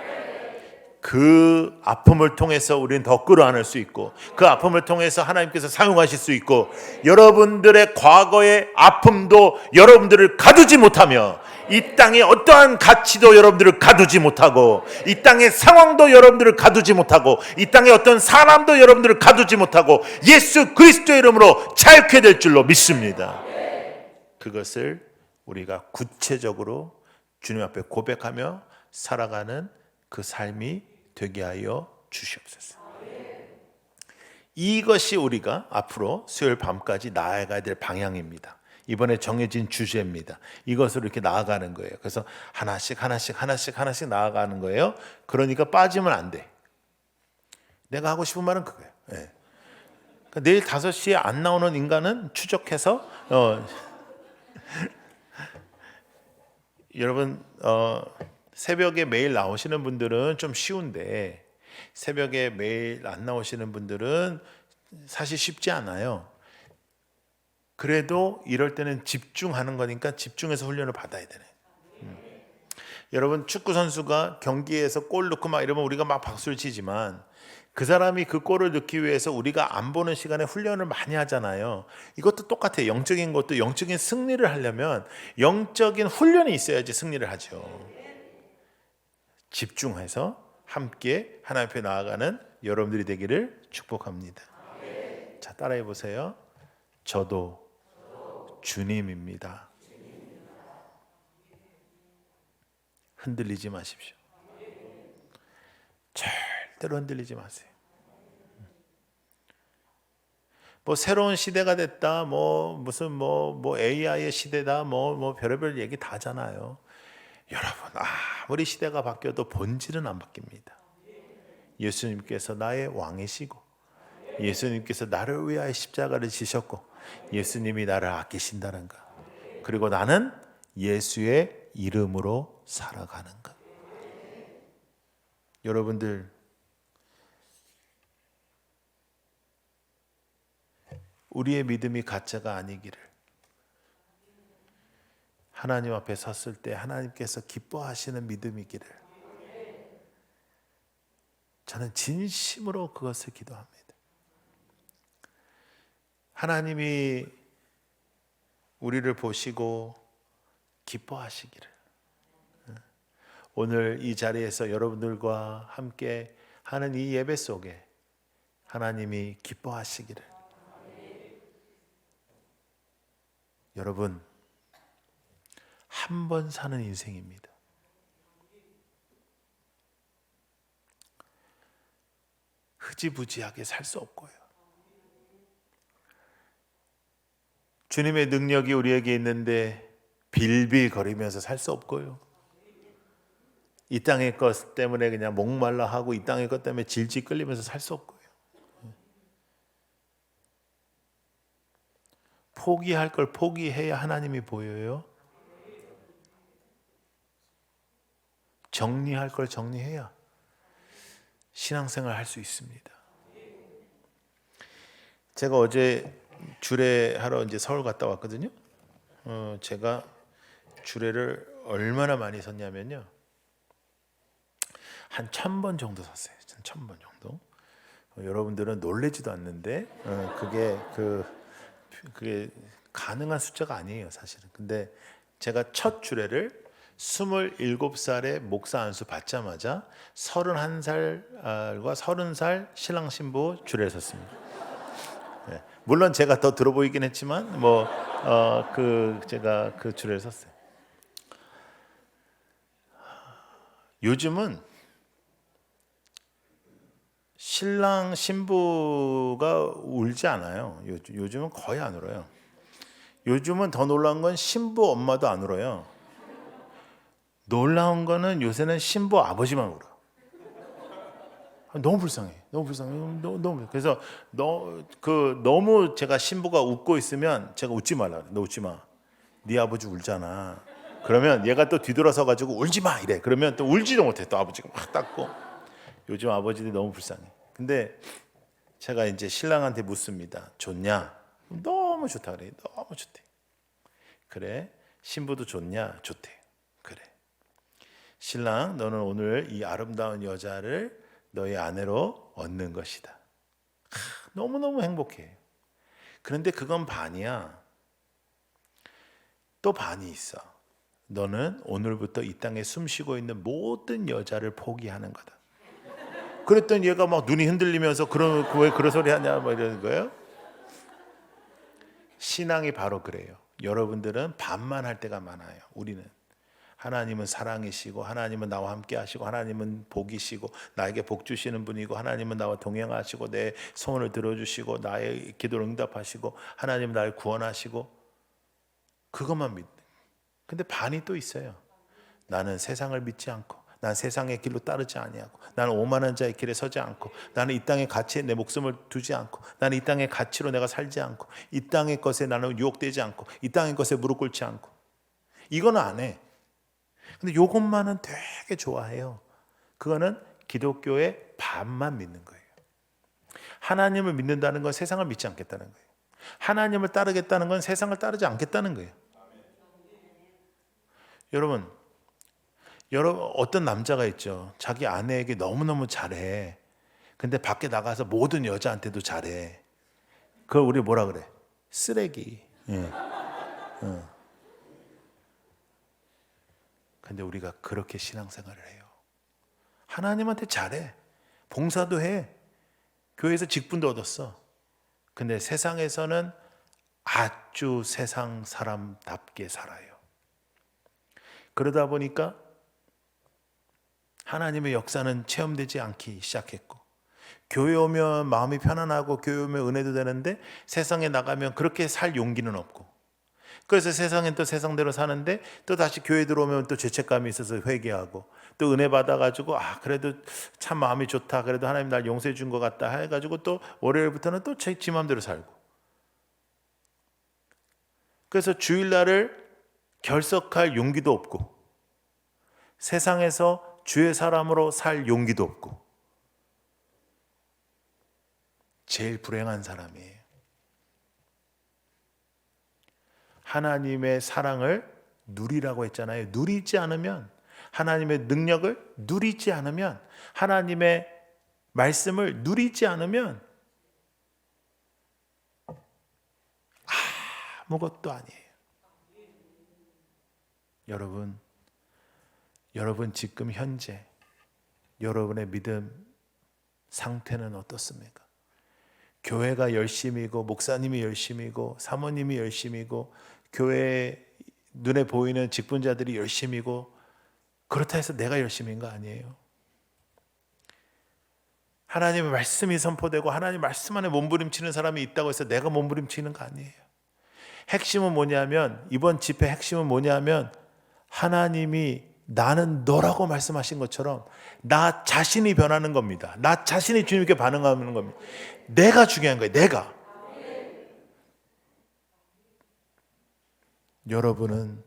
A: 그 아픔을 통해서 우리는 더 끌어안을 수 있고, 그 아픔을 통해서 하나님께서 사용하실 수 있고, 여러분들의 과거의 아픔도 여러분들을 가두지 못하며, 이 땅의 어떠한 가치도 여러분들을 가두지 못하고, 이 땅의 상황도 여러분들을 가두지 못하고, 이 땅의 어떤 사람도 여러분들을 가두지 못하고, 예수 그리스도의 이름으로 자유케 될 줄로 믿습니다. 그것을 우리가 구체적으로 주님 앞에 고백하며 살아가는 그 삶이 되게 하여 주시옵소서. 이것이 우리가 앞으로 수요일 밤까지 나아가야 될 방향입니다. 이번에 정해진 주제입니다. 이것으로 이렇게 나아가는 거예요. 그래서 하나씩 나아가는 거예요. 그러니까 빠지면 안 돼. 내가 하고 싶은 말은 그거예요. 네. 그러니까 내일 5시에 안 나오는 인간은 추적해서 여러분 새벽에 매일 나오시는 분들은 좀 쉬운데, 새벽에 매일 안 나오시는 분들은 사실 쉽지 않아요. 그래도 이럴 때는 집중하는 거니까 집중해서 훈련을 받아야 되네. 여러분, 축구 선수가 경기에서 골 넣고 막 이러면 우리가 막 박수를 치지만, 그 사람이 그 골을 넣기 위해서 우리가 안 보는 시간에 훈련을 많이 하잖아요. 이것도 똑같아요. 영적인 것도 영적인 승리를 하려면 영적인 훈련이 있어야지 승리를 하죠. 집중해서 함께 하나님 앞에 나아가는 여러분들이 되기를 축복합니다. 자, 따라해 보세요. 저도 주님입니다. 흔들리지 마십시오. 절대로 흔들리지 마세요. 뭐 새로운 시대가 됐다, 무슨 AI의 시대다, 별의별 얘기 다 하잖아요. 여러분, 아무리 시대가 바뀌어도 본질은 안 바뀝니다. 예수님께서 나의 왕이시고, 예수님께서 나를 위하여 십자가를 지셨고, 예수님이 나를 아끼신다는 것, 그리고 나는 예수의 이름으로 살아가는 것. 여러분들, 우리의 믿음이 가짜가 아니기를, 하나님 앞에 섰을 때 하나님께서 기뻐하시는 믿음이기를 저는 진심으로 그것을 기도합니다. 하나님이 우리를 보시고 기뻐하시기를, 오늘 이 자리에서 여러분들과 함께 하는 이 예배 속에 하나님이 기뻐하시기를. 여러분, 한 번 사는 인생입니다. 흐지부지하게 살 수 없고요. 주님의 능력이 우리에게 있는데 빌빌거리면서 살 수 없고요. 이 땅의 것 때문에 그냥 목말라 하고 이 땅의 것 때문에 질질 끌리면서 살 수 없고요. 포기할 걸 포기해야 하나님이 보여요. 정리할 걸 정리해야 신앙생활 할 수 있습니다. 제가 어제 주례하러 이제 서울 갔다 왔거든요. 제가 주례를 얼마나 많이 섰냐면요, 한 1000번 정도 섰어요. 1000번 정도. 여러분들은 놀라지도 않는데 그게 가능한 숫자가 아니에요, 사실은. 근데 제가 첫 주례를 27살에 목사 안수 받자마자 31살과 30살 신랑 신부 주례를 섰습니다. 네. 물론 제가 더 들어 보이긴 했지만 제가 그 주례를 섰어요. 요즘은 신랑 신부가 울지 않아요. 요즘은 거의 안 울어요. 요즘은 더 놀라운 건 신부 엄마도 안 울어요. 놀라운 거는 요새는 신부 아버지만 울어. 너무 불쌍해. 너무. 그래서 너무 제가 신부가 웃고 있으면 제가 웃지 말라 그래. 너 웃지 마. 네 아버지 울잖아. 그러면 얘가 또 뒤돌아서 가지고 울지 마 이래. 그러면 또 울지도 못해. 또 아버지가 막 닦고. 요즘 아버지들이 너무 불쌍해. 근데 제가 이제 신랑한테 묻습니다. 좋냐? 너무 좋다 그래. 너무 좋대. 그래. 신부도 좋냐? 좋대. 그래. 신랑, 너는 오늘 이 아름다운 여자를 너의 아내로 얻는 것이다. 너무너무 행복해. 그런데 그건 반이야. 또 반이 있어. 너는 오늘부터 이 땅에 숨쉬고 있는 모든 여자를 포기하는 거다. 그랬더니 얘가 막 눈이 흔들리면서 왜 그런 소리 하냐 뭐 이러는 거예요. 신앙이 바로 그래요. 여러분들은 반만 할 때가 많아요. 우리는 하나님은 사랑이시고, 하나님은 나와 함께 하시고, 하나님은 복이시고, 나에게 복 주시는 분이고, 하나님은 나와 동행하시고, 내 소원을 들어주시고, 나의 기도를 응답하시고, 하나님은 나를 구원하시고, 그것만 믿는. 근데 반이 또 있어요. 나는 세상을 믿지 않고, 난 세상의 길로 따르지 아니하고, 나는 오만한 자의 길에 서지 않고, 나는 이 땅의 가치에 내 목숨을 두지 않고, 나는 이 땅의 가치로 내가 살지 않고, 이 땅의 것에 나는 유혹되지 않고, 이 땅의 것에 무릎 꿇지 않고. 이거는 안 해. 근데 요것만은 되게 좋아해요. 그거는 기독교의 반만 믿는 거예요. 하나님을 믿는다는 건 세상을 믿지 않겠다는 거예요. 하나님을 따르겠다는 건 세상을 따르지 않겠다는 거예요. 여러분 어떤 남자가 있죠. 자기 아내에게 너무너무 잘해. 근데 밖에 나가서 모든 여자한테도 잘해. 그걸 우리 뭐라 그래? 쓰레기. 예. 근데 우리가 그렇게 신앙생활을 해요. 하나님한테 잘해. 봉사도 해. 교회에서 직분도 얻었어. 근데 세상에서는 아주 세상 사람답게 살아요. 그러다 보니까 하나님의 역사는 체험되지 않기 시작했고, 교회 오면 마음이 편안하고 교회 오면 은혜도 되는데 세상에 나가면 그렇게 살 용기는 없고, 그래서 세상엔 또 세상대로 사는데 또 다시 교회 들어오면 또 죄책감이 있어서 회개하고, 또 은혜 받아가지고 그래도 참 마음이 좋다, 그래도 하나님 날 용서해 준 것 같다 해가지고 또 월요일부터는 또 지 마음대로 살고. 그래서 주일날을 결석할 용기도 없고, 세상에서 주의 사람으로 살 용기도 없고, 제일 불행한 사람이에요. 하나님의 사랑을 누리라고 했잖아요. 누리지 않으면, 하나님의 능력을 누리지 않으면, 하나님의 말씀을 누리지 않으면 아무것도 아니에요. 여러분 지금 현재 여러분의 믿음 상태는 어떻습니까? 교회가 열심이고, 목사님이 열심이고, 사모님이 열심이고, 교회 눈에 보이는 직분자들이 열심이고, 그렇다 해서 내가 열심인 거 아니에요. 하나님의 말씀이 선포되고 하나님 말씀 안에 몸부림치는 사람이 있다고 해서 내가 몸부림치는 거 아니에요. 핵심은 뭐냐면, 이번 집회 핵심은 뭐냐면, 하나님이 나는 너라고 말씀하신 것처럼 나 자신이 변하는 겁니다. 나 자신이 주님께 반응하는 겁니다. 내가 중요한 거예요. 내가. 여러분은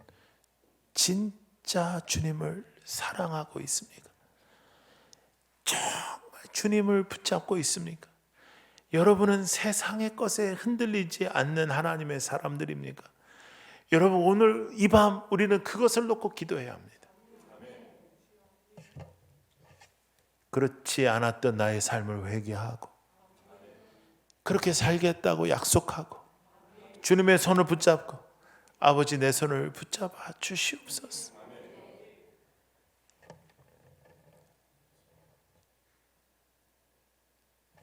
A: 진짜 주님을 사랑하고 있습니까? 정말 주님을 붙잡고 있습니까? 여러분은 세상의 것에 흔들리지 않는 하나님의 사람들입니까? 여러분, 오늘 이 밤 우리는 그것을 놓고 기도해야 합니다. 그렇지 않았던 나의 삶을 회개하고, 그렇게 살겠다고 약속하고, 주님의 손을 붙잡고, 아버지 내 손을 붙잡아 주시옵소서.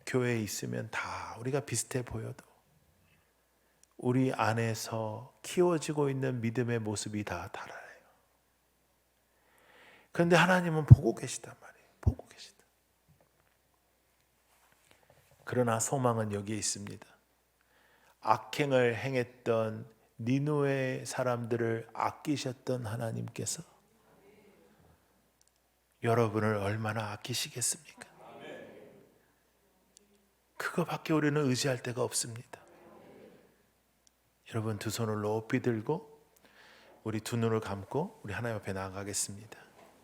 A: 교회에 있으면 다 우리가 비슷해 보여도 우리 안에서 키워지고 있는 믿음의 모습이 다 달라요. 그런데 하나님은 보고 계시단 말이에요. 보고 계시다. 그러나 소망은 여기에 있습니다. 악행을 행했던 니느웨 사람들을 아끼셨던 하나님께서 여러분을 얼마나 아끼시겠습니까? 그거밖에 우리는 의지할 데가 없습니다. 여러분, 두 손을 높이 들고 우리 두 눈을 감고 우리 하나님 앞에 나아가겠습니다.